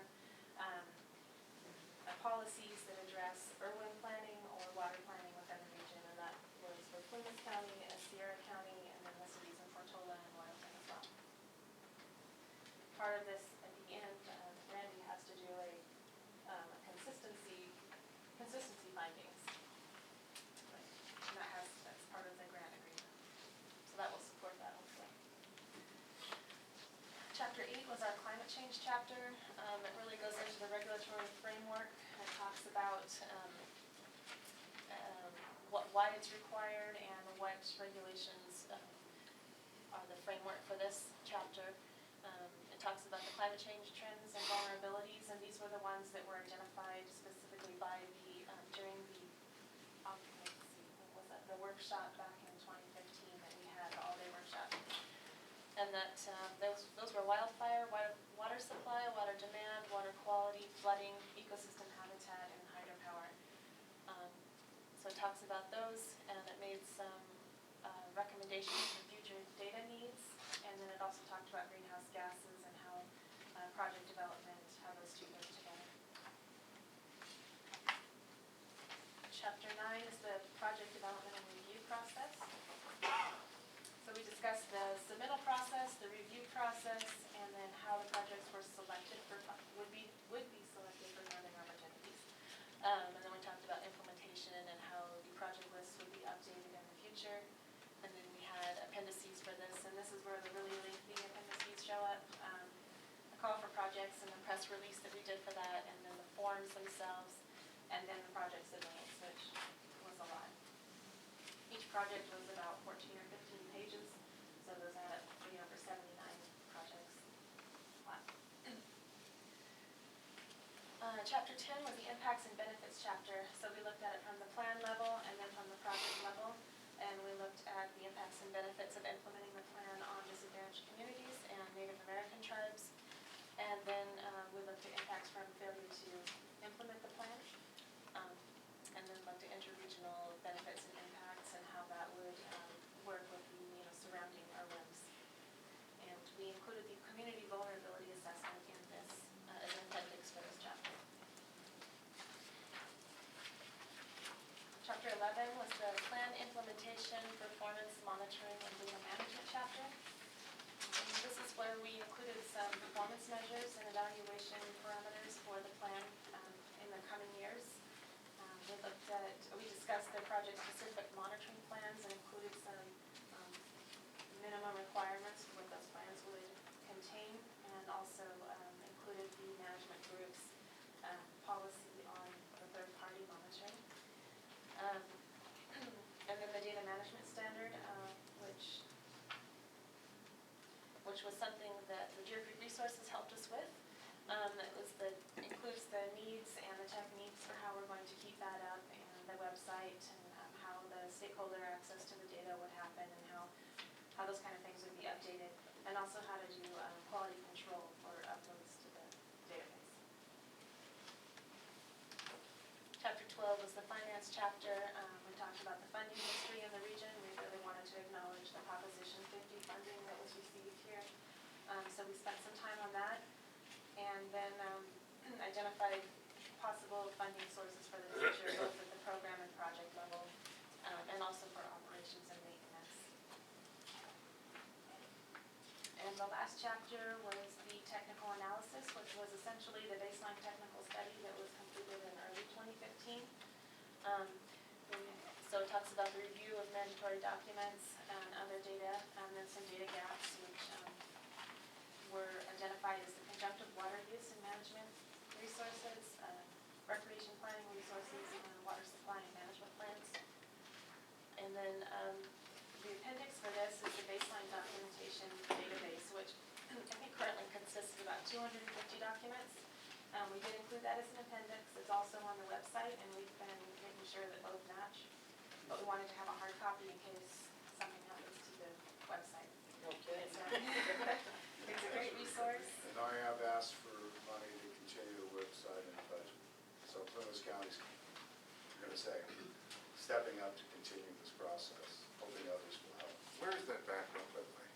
policies that address urban planning or water planning within the region. And that was for Plymouth County, Sierra County, and then the cities of Portola and Loyalton as well. Part of this at the end, Randy has to do a consistency findings. And that's part of the grant agreement. So that will support that hopefully. Chapter 8 was our climate change chapter. It really goes into the regulatory framework and talks about why it's required and what regulations are the framework for this chapter. It talks about the climate change trends and vulnerabilities, and these were the ones that were identified specifically by during the workshop back in 2015 that we had, the all-day workshop. And that those were wildfire, water supply, water demand, water quality, flooding, ecosystem habitat, and hydropower. So it talks about those, and it made some recommendations for future data needs, and then it also talked about greenhouse gases and how project development, how those two go together. Chapter 9 is the project development and review process. So we discussed the submittal process, the review process, and then how the projects were selected would be selected for funding opportunities. And then we talked about implementation and how the project list would be updated in the future. And then we had appendices for this, and this is where the really lengthy appendices show up. The call for projects and the press release that we did for that, and then the forms themselves, and then the project submittals, which was a lot. Each project was about 14 or 15 pages, so those add up to for 79 projects. Wow. Chapter 10 was the impacts and benefits chapter. So we looked at it from the plan level and then from the project level. And we looked at the impacts and benefits of implementing the plan on disadvantaged communities and Native American tribes. And then we looked at impacts from failure to implement the plan. And then looked at interregional benefits and impacts and how that would work with the surrounding IRWMs. And we included the community vulnerability assessment in this as an appendix for this chapter. Chapter 11 was the plan implementation, performance monitoring, and data management chapter. This is where we included some performance measures and evaluation parameters for the plan in the coming years. We discussed the project-specific monitoring plans and included some minimum requirements for what those plans would contain, and also included the management group's policy on the third-party monitoring. And then the data management standard, which was something that the Deer Creek Resources helped us with. That includes the needs and the techniques for how we're going to keep that up, and the website, and how the stakeholder access to the data would happen, and how those kind of things would be updated, and also how to do quality control for uploads to the database. Chapter 12 was the finance chapter. We talked about the funding history in the region. We really wanted to acknowledge the Proposition 50 funding that was received here. So we spent some time on that, and then identified possible funding sources for the future, both at the program and project level, and also for operations and maintenance. And the last chapter was the technical analysis, which was essentially the baseline technical study that was completed in early 2015. So it talks about the review of mandatory documents and other data, and then some data gaps, which were identified as the conjunctive water use and management resources, recreation planning resources, and water supply and management plans. And then the appendix for this is the baseline documentation database, which I think currently consists of about 250 documents. We did include that as an appendix. It's also on the website, and we've been making sure that both match. But we wanted to have a hard copy in case something happens to the website. Okay. It's a great resource. And I have asked for money to continue the website and the budget. So Plymouth County's, I'm going to say, stepping up to continue this process, hoping others will help. Where is that back up, by the way?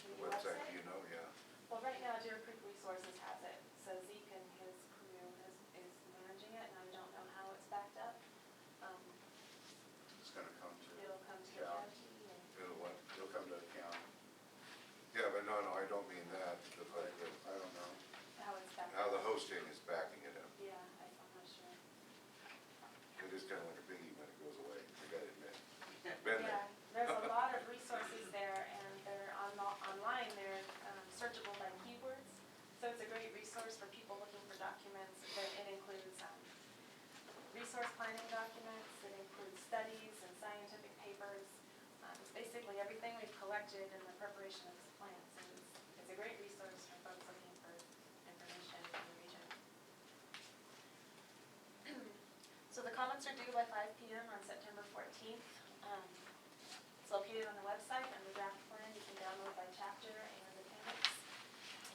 The website, do you know? Yeah. Well, right now Deer Creek Resources has it. So Zeke and his crew is managing it, and I don't know how it's backed up. It's going to come to, It'll come to the county. county and It'll what? It'll come to the county. Yeah, but no, I don't mean that. I don't know. how it's backed How up. the hosting is backing it up. Yeah, I'm not sure. It is kind of like a biggie when it goes away, I gotta admit. Been there. Yeah, there's a lot of resources there, and they're online, they're searchable by keywords. So it's a great resource for people looking for documents. It includes resource planning documents, it includes studies and scientific papers. It's basically everything we've collected in the preparation of this plan. So it's a great resource for folks looking for information in the region. So the comments are due by 5 p.m. on September 14th. It's located on the website, and the draft plan you can download by chapter and appendix.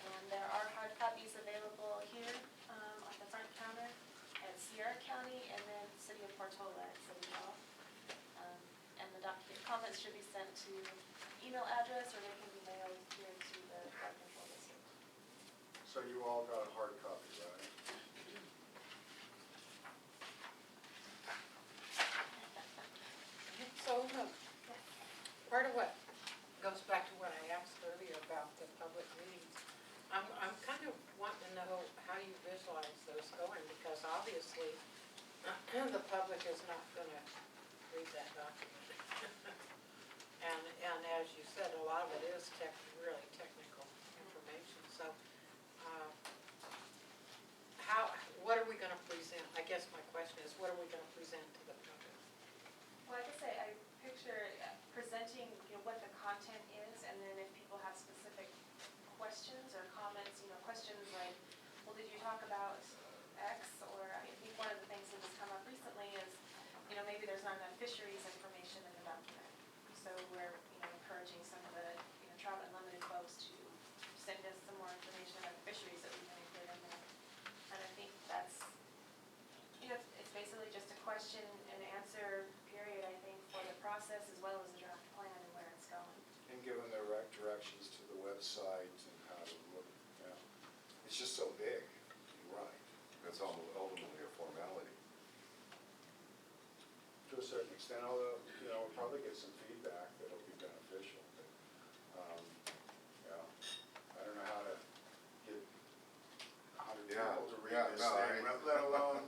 And there are hard copies available here at the front counter at Sierra County, and then City of Portola at City Hall. And the comments should be sent to email address, or they can be mailed here to the Flood Control District. So you all got a hard copy, right? So, part of what goes back to what I asked earlier about the public meetings, I'm kind of wanting to know how you visualize those going, because obviously the public is not going to read that document. And as you said, a lot of it is really technical information. So, what are we going to present? I guess my question is, what are we going to present to the public? Well, I guess I picture presenting, what the content is, and then if people have specific questions or comments, questions like, well, did you talk about fisheries information in the document. So we're, encouraging some of the, Trout Unlimited folks to send us some more information about fisheries that we can include in there. And I think that's, it's basically just a question and answer period, I think, for the process as well as the draft plan and where it's going. And given the directions to the website and how to look, it's just so big, you're right. That's ultimately a formality. To a certain extent, although, we'll probably get some feedback that'll be beneficial, but, I don't know how to get 100 Yeah, people to read yeah, this no, thing, let alone,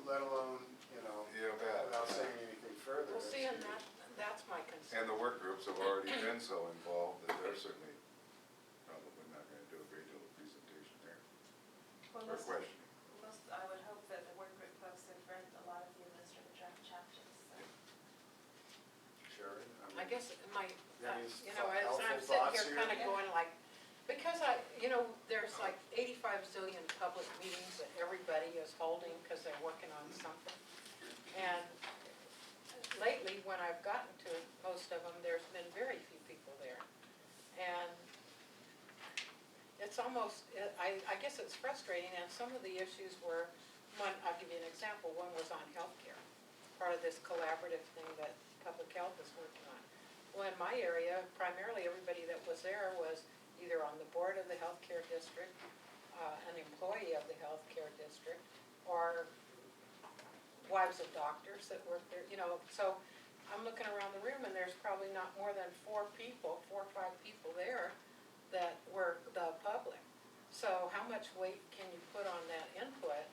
Yeah, bad. without saying anything further. Well, That's see, and huge. that's my concern. And the work groups have already been so involved that they're certainly probably not gonna do a great deal of presentation there, Well, or questioning. I would hope that the work group folks have read a lot of the administrative draft chapters, so. Sure. I guess my, Any as helpful I'm sitting thoughts here here? kind of going like, because there's like 85 zillion public meetings that everybody is holding because they're working on something. And lately, when I've gotten to most of them, there's been very few people there. And it's almost, I guess it's frustrating, and some of the issues were, I'll give you an example, one was on healthcare, part of this collaborative thing that public health is working on. Well, in my area, primarily everybody that was there was either on the board of the healthcare district, an employee of the healthcare district, or wives of doctors that work there, so I'm looking around the room and there's probably not more than 4 or 5 people there that were the public. So how much weight can you put on that input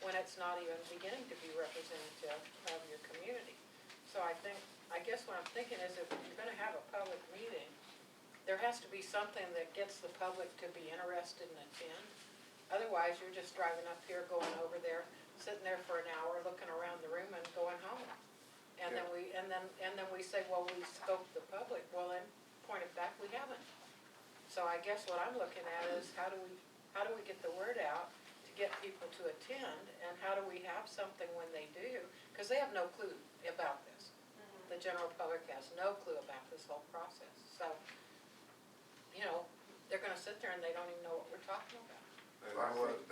when it's not even beginning to be representative of your community? So I guess what I'm thinking is if you're gonna have a public meeting, there has to be something that gets the public to be interested and attend. Otherwise, you're just driving up here, going over there, sitting there for an hour, looking around the room and going home. And then we say, well, we scoped the public. Well, then, point it back, we haven't. So I guess what I'm looking at is how do we get the word out to get people to attend, and how do we have something when they do? Because they have no clue about this. The general public has no clue about this whole process. So, they're gonna sit there and they don't even know what we're talking about. And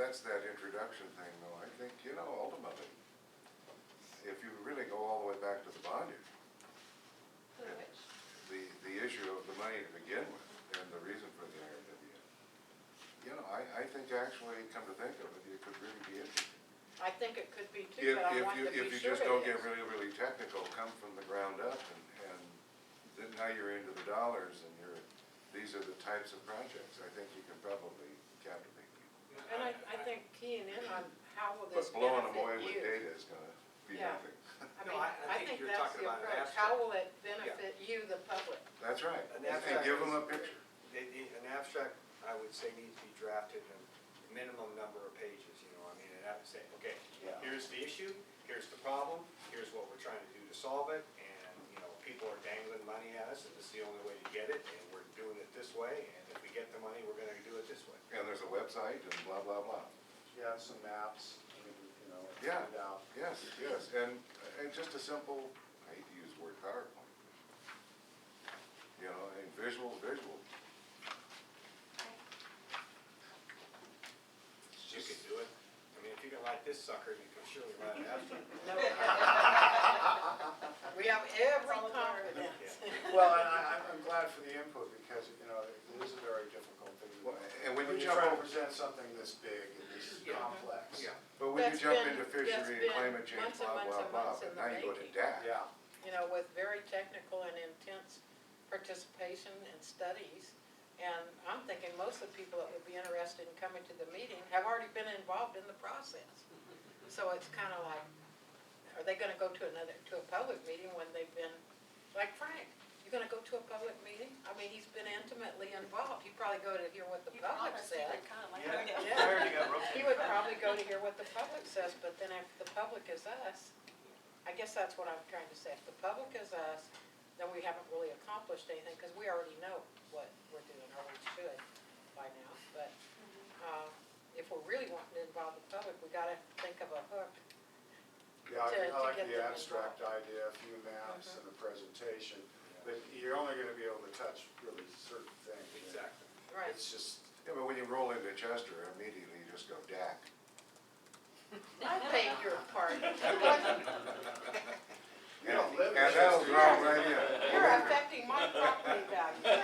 that's that introduction thing, though. I think, ultimately, if you really go all the way back to the bond issue, the issue of the money to begin with, and the reason for the IRWM, I think actually, come to think of it, it could really be interesting. I think it could be too, but I want to be sure it is. If you just don't get really, really technical, come from the ground up, and then now you're into the dollars, and these are the types of projects, I think you can probably captivate people. And I think keying in on how will But this blowing them away benefit with you? data is gonna be Yeah. nothing. I think you're that's talking the about an approach. abstract. How will it benefit you, the public? That's right, An and abstract give them a is- picture. An abstract, I would say, needs to be drafted in a minimum number of pages, and have to say, okay, Yeah. here's the issue, here's the problem, here's what we're trying to do to solve it, and, people are dangling money at us, and this is the only way to get it, and we're doing it this way, and if we get the money, we're gonna do it this way. And there's a website and blah, blah, blah. Yeah, some maps, Yeah. find out. Yes, and just a simple, I hate to use the word PowerPoint, and visual. You can do it. If you can write this sucker, you can surely write an abstract. No. We have every confidence. Well, and I'm glad for the input, because, it is a very difficult thing. And when you When you jump try to over, present something this big and this Yeah. complex. Yeah. but when you That's jump been- into fishery and that's climate been change, months and blah, months blah, and blah, months but in now the you go to making. DAC. Yeah, With very technical and intense participation and studies. And I'm thinking most of the people that would be interested in coming to the meeting have already been involved in the process. So it's kind of like, are they gonna go to a public meeting when they've been, like Frank, you gonna go to a public meeting? He's been intimately involved. He'd probably go to hear what the You public promised, you said. would come, I Yeah. heard it. Yeah. I already got roped. He would probably go to hear what the public says, but then if the public is us, I guess that's what I'm trying to say. If the public is us, then we haven't really accomplished anything, because we already know what we're doing, or we should by now. But if we're really wanting to involve the public, we gotta think of a hook. yeah, to I like get the them abstract involved. idea, a few maps and a presentation, but you're only gonna be able to touch really certain things. Exactly. Right. It's just, Yeah, but when you roll into Chester, immediately you just go DAC. I beg your pardon. you don't live in And that'll Chester. draw right in. You're affecting my property value.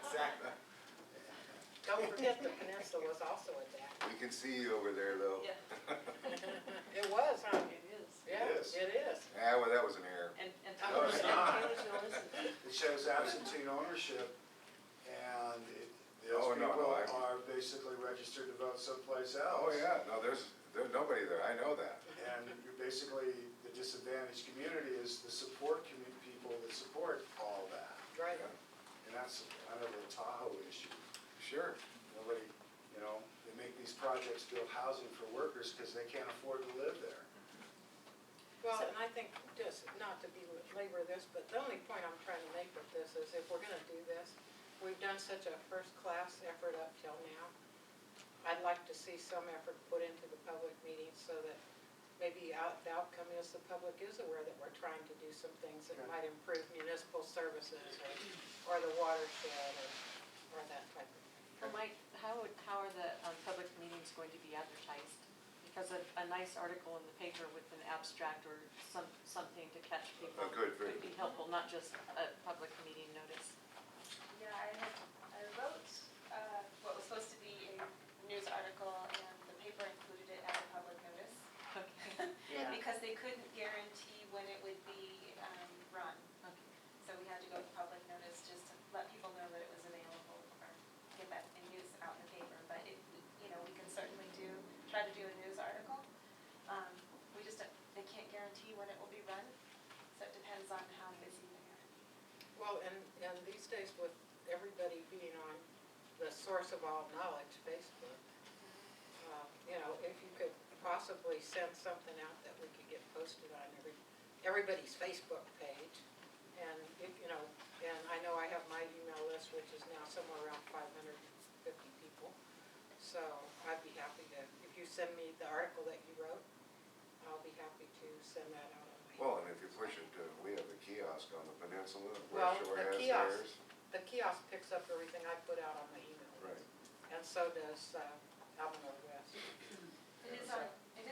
Exactly. Don't forget the peninsula was also a DAC. We can see you over there, though. Yeah, It was, huh? it is. Yeah, is. it is. Yeah, well, that was an error. And No, it's not. Taylorsville isn't. It shows absentee ownership, and those Oh, no, people no, I- are basically registered to vote someplace else. Oh, yeah, no, there's nobody there, I know that. And you're basically, the disadvantaged community is the support people that support all that. Right. And that's kind of the Tahoe issue. Sure. Nobody, they make these projects build housing for workers because they can't afford to live there. Well, and I think, just not to belabor this, but the only point I'm trying to make with this is if we're gonna do this, we've done such a first-class effort up till now. I'd like to see some effort put into the public meetings so that maybe the outcome is the public is aware that we're trying to do some things that Okay. might improve municipal services or the watershed or that type of thing. Well, Mike, how are the public meetings going to be advertised? Because a nice article in the paper with an abstract or something to catch people Good, could be helpful, not just a public meeting notice. Yeah, I wrote what was supposed to be a news article, and the paper included it as a public notice. Okay. Yeah. Because they couldn't guarantee when it would be run. Okay. So we had to go to public notice just to let people know that it was available or get that in news out in the paper. But we can certainly try to do a news article. We just, they can't guarantee when it will be run, so it depends on how busy they are. Well, and these days with everybody being on the source of all knowledge, Facebook, if you could possibly send something out that we could get posted on everybody's Facebook page, and and I know I have my email list, which is now somewhere around 550 people, so I'd be happy to, if you send me the article that you wrote, I'll be happy to send that out on my. Well, and if you push it to, we have the kiosk on the peninsula, Well, West Shore the has kiosk. theirs. The kiosk picks up everything I put out on my email list. Right. And so does Alvin West. It is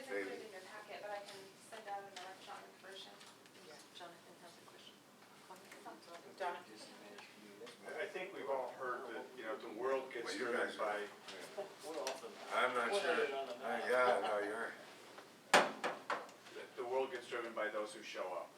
included in your packet, but I can send out an electronic version. Jonathan has a question. Donna? I think we've all heard that, the world gets Well, you driven guys by, I'm not sure. Yeah, no, you're, the world gets driven by those who show up.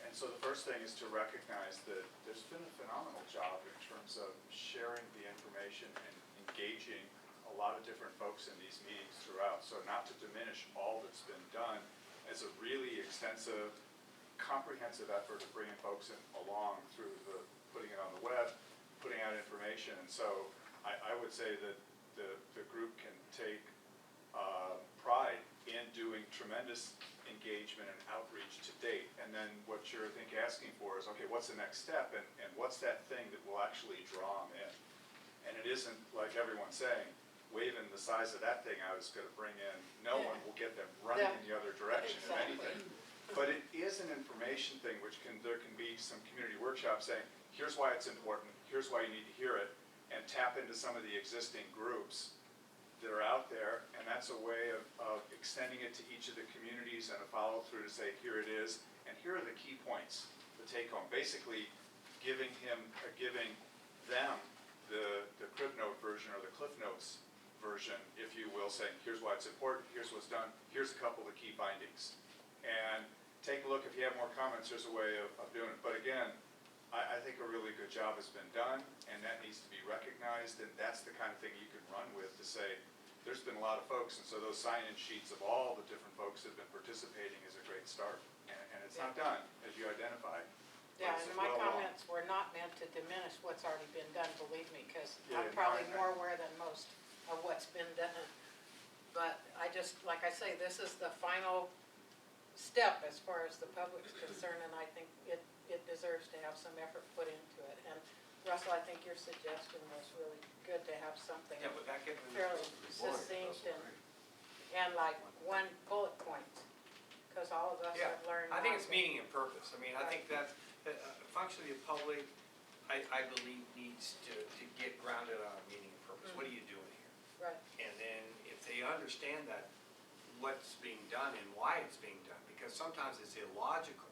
And so the first thing is to recognize that there's been a phenomenal job in terms of sharing the information and engaging a lot of different folks in these meetings throughout. So not to diminish all that's been done, it's a really extensive, comprehensive effort of bringing folks along through putting it on the web, putting out information. And so I would say that the group can take pride in doing tremendous engagement and outreach to date. And then what you're, asking for is, okay, what's the next step? And what's that thing that will actually draw them in? And it isn't like everyone's saying, waving the size of that thing out is going to bring in, no one will get them running in the other direction of anything. But it is an information thing, which there can be some community workshops saying, here's why it's important, here's why you need to hear it, and tap into some of the existing groups that are out there, and that's a way of extending it to each of the communities and a follow-through to say, here it is, and here are the key points, the take-home. Basically, giving them the Crib Note version or the Cliff Notes version, if you will, saying, here's why it's important, here's what's done, here's a couple of the key findings. And take a look, if you have more comments, there's a way of doing it. But again, I think a really good job has been done, and that needs to be recognized, and that's the kind of thing you can run with to say, there's been a lot of folks, and so those sign-in sheets of all the different folks that have been participating is a great start. And it's not done, as you identified. Yeah, and my comments were not meant to diminish what's already been done, believe me, because Yeah, I'm no, probably I- more aware than most of what's been done. But I just, like I say, this is the final step as far as the public's concerned, and I think it deserves to have some effort put into it. And Russell, I think your suggestion was really good to have something Yeah, but back in fairly good point, succinct Russell, right. and like one bullet point. Because because all of us Yeah, have learned. I think not it's to- meaning and purpose. I mean, I think that, function of the public, I believe needs to get grounded on a meaning and purpose. What are you doing here? Right, And then if they understand that, what's being done and why it's being done, because sometimes it's illogical,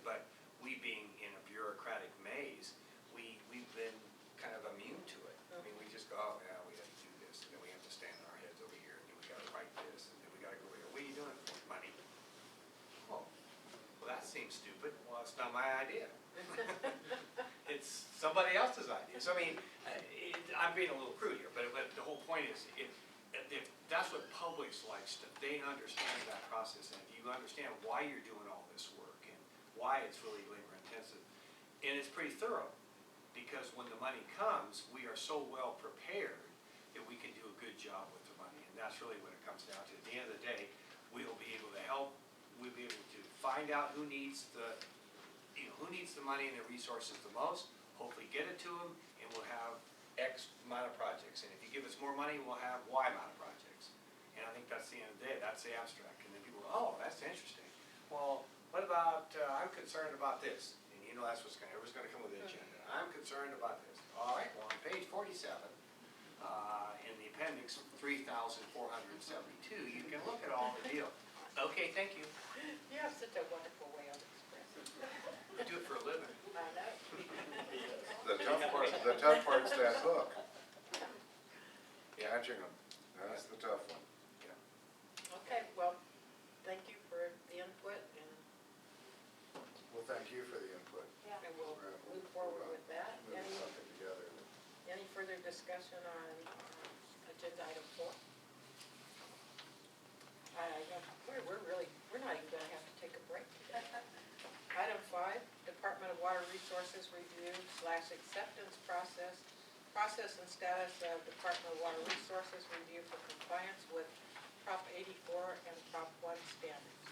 but we being in a bureaucratic maze, we've been kind of immune to it. I mean, we just go, oh, yeah, we have to do this, and then we have to stand on our heads over here, and then we gotta write this, and then we gotta go here. What are you doing with money? Oh, well, that seems stupid. Well, it's not my idea. It's somebody else's idea. So I mean, I'm being a little crude here, but the whole point is, if that's what Publix likes, they understand that process, and if you understand why you're doing all this work and why it's really labor intensive, and it's pretty thorough, because when the money comes, we are so well prepared that we can do a good job with the money, and that's really what it comes down to. At the end of the day, we'll be able to help, we'll be able to find out who needs the money and the resources the most, hopefully get it to them, and we'll have X amount of projects. And if you give us more money, we'll have Y amount of projects. And I think that's the end of the day, that's the abstract. And then people go, oh, that's interesting. Well, what about, I'm concerned about this. And you know that's everyone's gonna come with an agenda. I'm concerned about this. All right, well, on page 47, in the appendix 3,472, you can look at all the deal. Okay, thank you. you have such a wonderful way of expressing. I do it for a living. I know. The tough part's that hook. Catching them, that's the tough one. Okay, well, thank you for the input, and Well, thank you for the input. Yeah. we'll move forward with that. Move Any, something together. any further discussion on agenda item 4? We're not even gonna have to take a break today. Item 5, Department of Water Resources review / acceptance process and status of Department of Water Resources review for compliance with Prop 84 and Prop 1 standards.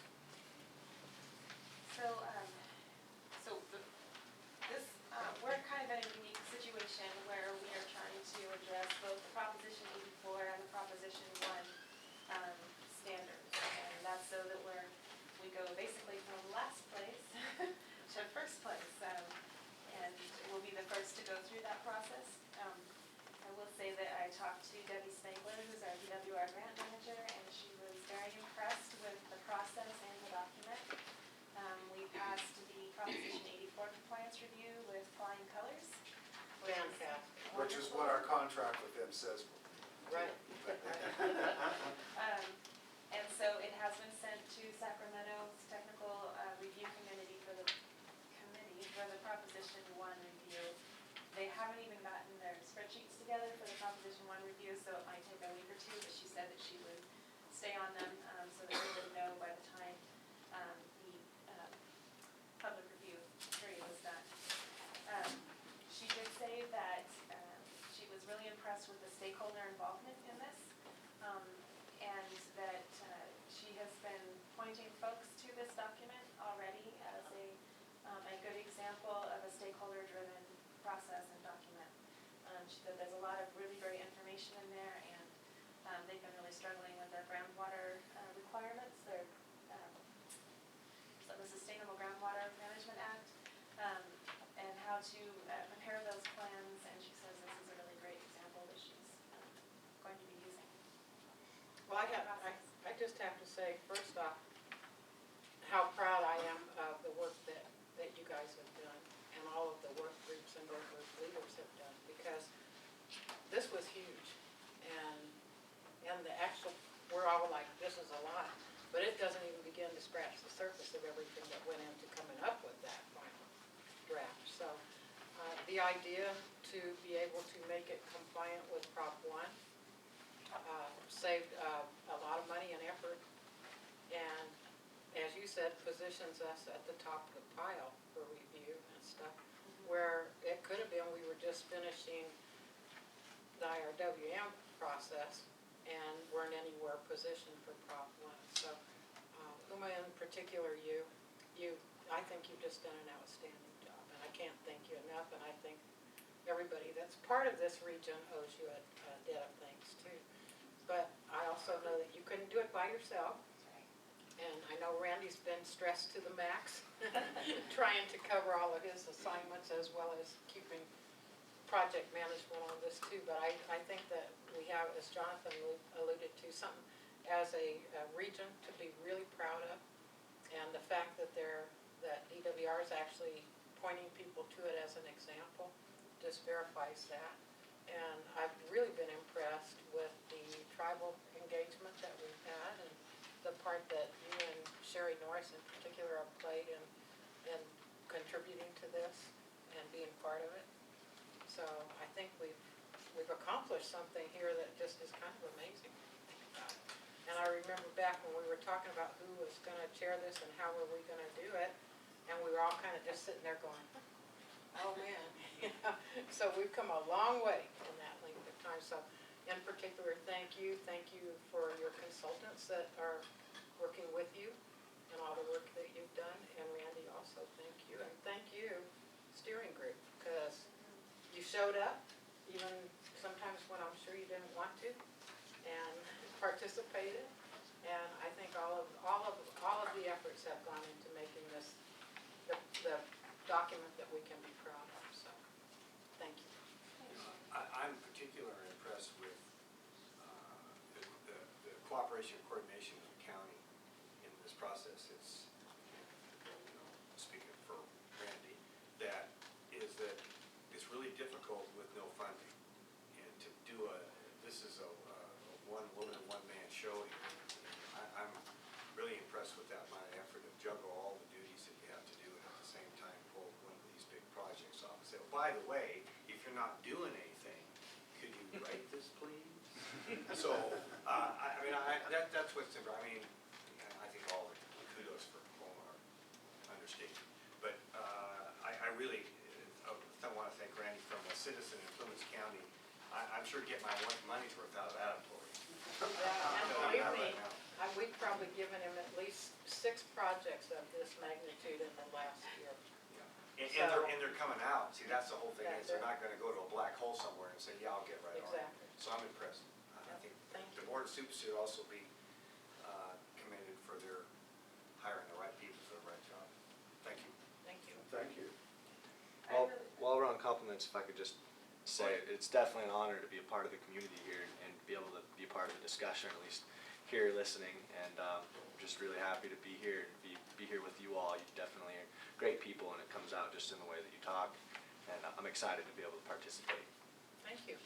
We're kind of in a unique situation where we are trying to address both the Proposition 84 and the Proposition 1 standards. And that's so that we go basically from last place to first place. And we'll be the first to go through that process. I will say that I talked to Debbie Spangler, who's our DWR grant manager, and she was very impressed with the process and the document. We passed the Proposition 84 compliance review with flying colors. Fantastic. Which is what our contract with them says. Right. And so it has been sent to Sacramento's technical review committee for the Proposition 1 review. They haven't even gotten their spreadsheets together for the Proposition 1 review, so it might take a week or two, but she said that she would stay on them so that we would know by the time the public review period was done. She did say that she was really impressed with the stakeholder involvement in this, and that she has been pointing folks to this document already as a good example of a stakeholder-driven process and document. She said there's a lot of really great information in there, and they've been really struggling with their groundwater requirements, the Sustainable Groundwater Management Act, and how to prepare those plans, and she says this is a really great example that she's going to be using. Well, I just have to say, first off, how proud I am of the work that you guys have done, and all of the work groups and work group leaders have done, because this was huge. And the actual, we're all like, this is a lot, but it doesn't even begin to scratch the surface of everything that went into coming up with that final draft. So the idea to be able to make it compliant with Prop 1 saved a lot of money and effort, and as you said, positions us at the top of the pile for review and stuff, where it could have been we were just finishing the IRWM process and weren't anywhere positioned for Prop 1. So Uma, in particular, I think you've just done an outstanding job, and I can't thank you enough, and I think everybody that's part of this region owes you a debt of thanks too. But I also know that you couldn't do it by yourself, and I know Randy's been stressed to the max, trying to cover all of his assignments as well as keeping project management on this too. But I think that we have, as Jonathan alluded to, something as a region to be really proud of. And the fact that DWR is actually pointing people to it as an example just verifies that. And I've really been impressed with the tribal engagement that we've had and the part that you and Sherry Norris in particular have played in contributing to this and being part of it. So I think we've accomplished something here that just is kind of amazing when you think about it. And I remember back when we were talking about who was going to chair this and how were we going to do it, and we were all kind of just sitting there going, oh man. So we've come a long way in that length of time. So in particular, thank you for your consultants that are working with you and all the work that you've done. And Randy also, thank you. And thank you, steering group, because you showed up even sometimes when I'm sure you didn't want to, and participated. And I think all of the efforts have gone into making this the document that we can be proud of. So thank you. I'm particularly impressed with the cooperation and coordination of the county in this process. It's, speaking for Randy, that it's really difficult with no funding. And to do this is a one woman, one man show here. I'm really impressed with that amount of effort to juggle all the duties that you have to do and at the same time pull one of these big projects off and say, oh, by the way, if you're not doing anything, could you write this, please? So, that's what's, I think all the kudos for Paloma are understated. But I really want to thank Randy from a citizen in Plymouth County. I'm sure get my money's worth out of that employee. Yeah, and believe me, we've probably given him at least 6 projects of this magnitude in the last year. And they're coming out. See, that's the whole thing, is they're That's not gonna go to a black hole somewhere and say, yeah, I'll get right on it. Exactly. So I'm impressed. I think Thank the you. board of Supers should also be commended for their hiring the right people for the right job. Thank you. Thank you. Thank you. While we're on compliments, if I could just say, it's definitely an honor to be a part of the community here and be able to be a part of the discussion, at least here listening, and just really happy to be here and be here with you all. You definitely are great people, and it comes out just in the way that you talk, and I'm excited to be able to participate. Thank you.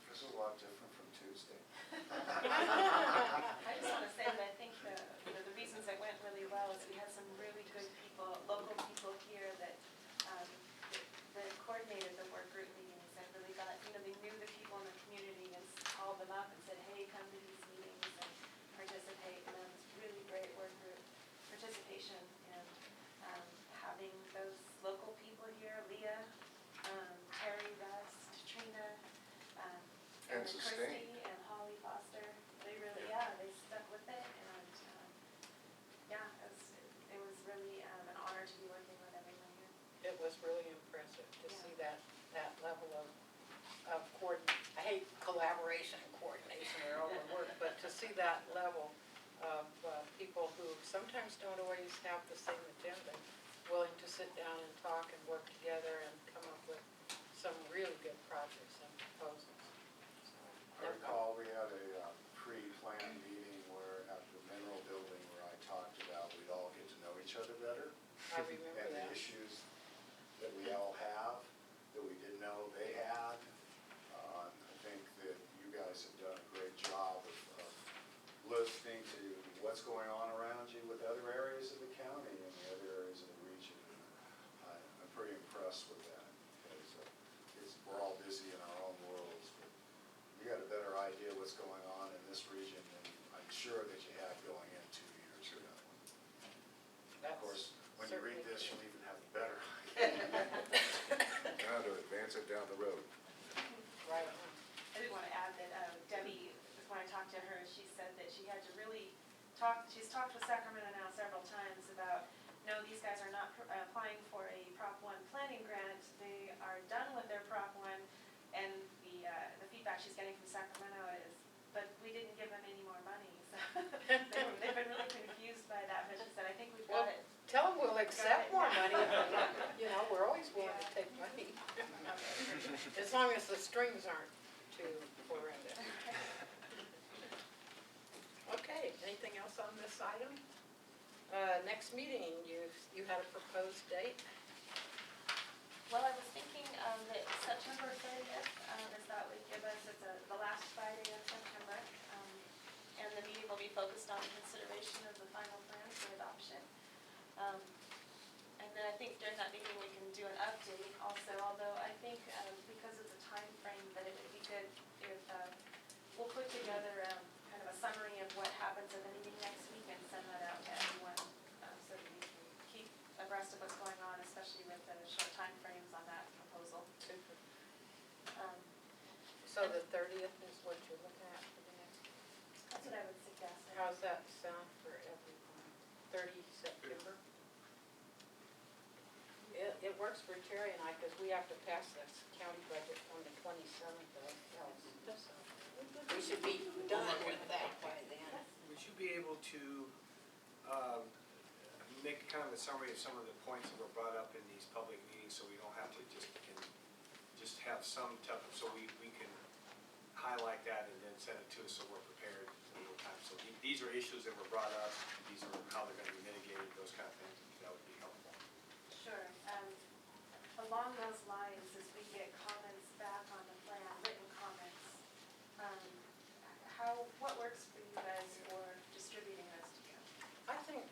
This is a lot different from Tuesday. I just want to say that I think the reasons it went really well is we had some really good people, local people here that coordinated the work group meetings and really got, they knew the people in the community and called them up and said, hey, come to these meetings and participate. And that was really great work group participation, and having those local people here, Leah, Terry, Russ, Trina, and then sustained. Christy and Holly Foster. They really, they stuck with it, and it was really an honor to be working with everyone here. It was really impressive to see that level of I hate collaboration and coordination, they're overworked, but to see that level of people who sometimes don't always have the same agenda, willing to sit down and talk and work together and come up with some really good projects and proposals. So, I recall we had a pre-planned meeting where at the Mineral Building where I talked about we'd all get to know each other better. I remember And the that. issues that we all have, that we didn't know they had. I think that you guys have done a great job of listening to what's going on around you with other areas of the county and the other areas of the region. I'm pretty impressed with that, because we're all busy in our own worlds, but you got a better idea what's going on in this region than I'm sure that you had going in 2 years ago. Of course, when you read this, you'll even have a better idea. Now to advance it down the road. Right on. I did want to add that Debbie, when I talked to her, she said that she had to really talk, she's talked with Sacramento now several times about, no, these guys are not applying for a Prop 1 planning grant. They are done with their Prop 1, and the feedback she's getting from Sacramento is, but we didn't give them any more money. So they've been really confused by that. accept more money, you know, we're always willing to take money. As long as the strings aren't too horrendous. Okay, anything else on this item? Next meeting, you had a proposed date? Well, I was thinking that September 30th, as that would give us, it's the last Friday of September. And the meeting will be focused on consideration of the final plan for adoption. And then I think during that meeting, we can do an update also, although I think because of the time frame, that it would be good if we'll put together kind of a summary of what happens at the meeting next week and send that out to everyone so that we can keep abreast of what's going on, especially with the short time frames on that proposal. So the 30th is what you're looking at for the next? That's what I would suggest. How's that sound for everyone? 30 September? It works for Terry and I, because we have to pass this county budget on the 27th of August. We should be done with that by then. Would you be able to make kind of a summary of some of the points that were brought up in these public meetings, so we don't have to just have some type of, so we can highlight that and then send it to us so we're prepared at the time. So these are issues that were brought up, these are how they're gonna be mitigated, those kind of things, that would be helpful. Sure. Along those lines, as we get comments back on the plan, written comments, what works for you guys for distributing those to you? I think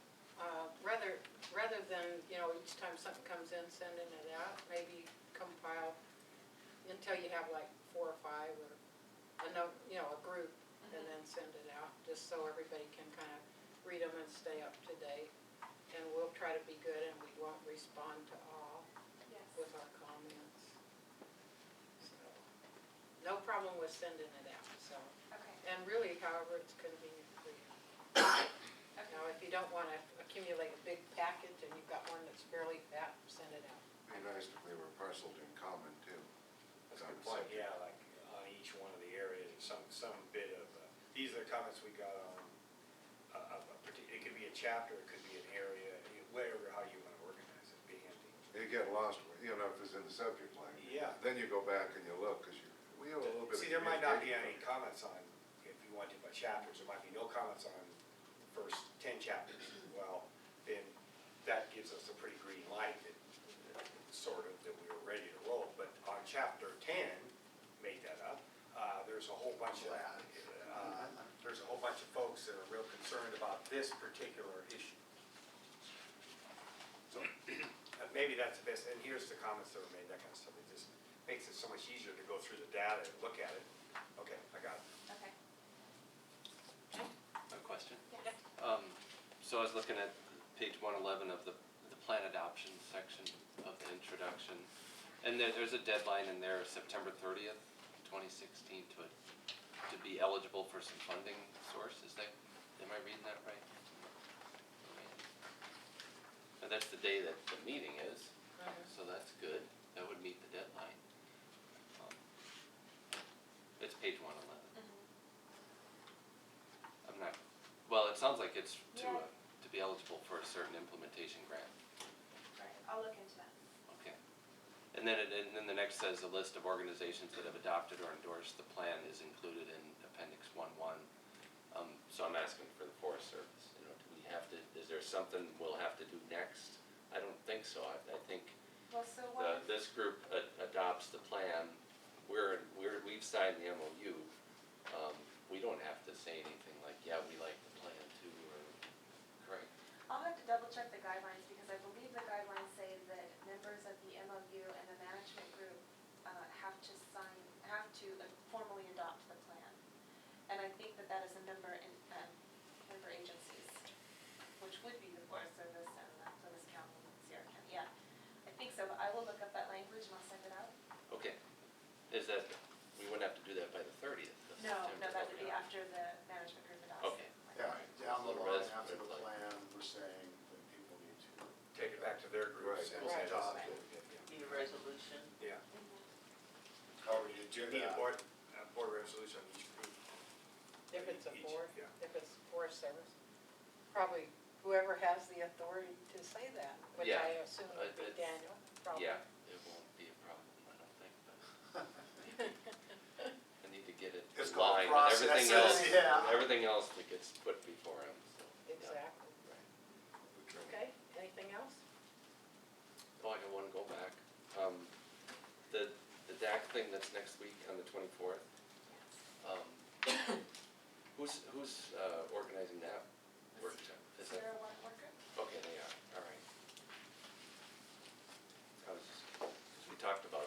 rather than, you know, each time something comes in, sending it out, maybe compile until you have like 4 or 5 or a group, and then send it out, just so everybody can kind of read them and stay up to date. And we'll try to be good, and we won't respond to all Yes. with our comments. So, no problem with sending it out, so. Okay. And really, however it's convenient for you. Okay. Now, if you don't want to accumulate a big package and you've got one that's fairly fat, send it out. Be nice if they were parceled in common too. That's a good point, yeah, like on each one of the areas, some bit of, these are the comments we got on, it could be a chapter, it could be an area, whatever, how you want to organize it, be handy. You get lost, you know, if it's in the subject line. Yeah. Then you go back and you look, because we have a little bit of. See, there might not be any comments on, if you want to by chapters, there might be no comments on the first 10 chapters. Well, then that gives us a pretty green light that sort of that we were ready to roll. But on chapter 10, made that up, there's a whole bunch of folks that are real concerned about this particular issue. So maybe that's the best, and here's the comments that were made, that kind of stuff. It just makes it so much easier to go through the data and look at it. Okay, I got it. Okay. A question. Yes. So I was looking at page 111 of the plan adoption section of the introduction, and there's a deadline in there, September 30th, 2016, to be eligible for some funding source. Am I reading that right? And that's the day that the meeting is, so that's good. That would meet the deadline. It's page 111. I'm not, well, it sounds like it's Yeah. to be eligible for a certain implementation grant. Right, I'll look into that. Okay. And then the next says a list of organizations that have adopted or endorsed the plan is included in appendix 1.1. So I'm asking for the Forest Service, do we have to, is there something we'll have to do next? I don't think so. I think Well, so what? this group adopts the plan. We've signed the MOU. We don't have to say anything like, yeah, we like the plan too, or, correct? I'll have to double check the guidelines, because I believe the guidelines say that members of the MOU and the management group have to formally adopt the plan. And I think that is a member agencies, which would be the Forest Service and Plymouth County and Sierra County. Yeah, I think so, but I will look up that language and I'll send it out. Okay. Is that, we wouldn't have to do that by the 30th of No, September? that would be Okay. after the management group adopts. Okay. Yeah, down the Little line res- after the like- plan, we're saying that people need to. Take it back to their groups. Right. and Right. adopt Right. it. Need a resolution? Yeah. However you Do you do need a that. board resolution on each group? If it's a Each, board, yeah. if it's Forest Service, probably whoever has the authority to say that, which Yeah, I assume would be it's- Daniel, probably. Yeah, it won't be a problem, I don't think, but I need to get it It's in called line with everything else, processes, yeah. everything else that gets put before him, so. yeah. Exactly. Okay, anything else? Oh, I got one go back. The DAC thing that's next week on the 24th. Who's organizing that workshop? Is that, Zero one worker? okay, they are, all right. I was just, 'cause we talked about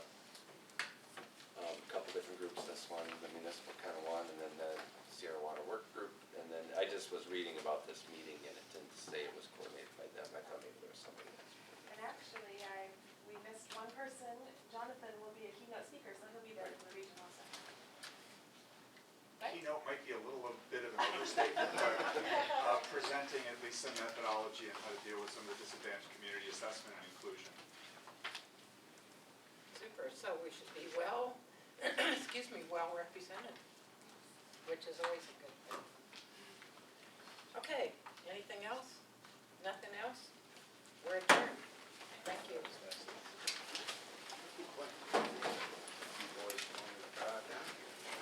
a couple different groups, this one, the municipal kind of one, and then the Sierra Water Work Group, and then I just was reading about this meeting and it didn't say it was coordinated by them. I thought maybe there was somebody else. And actually, we missed one person. Jonathan will be a keynote speaker, so he'll be there for the regional center. Keynote might be a little bit of an overstatement, but presenting at least some methodology on how to deal with some of the disadvantaged community assessment and inclusion. Super, so we should be well, excuse me, well represented, which is always a good thing. Okay, anything else? Nothing else?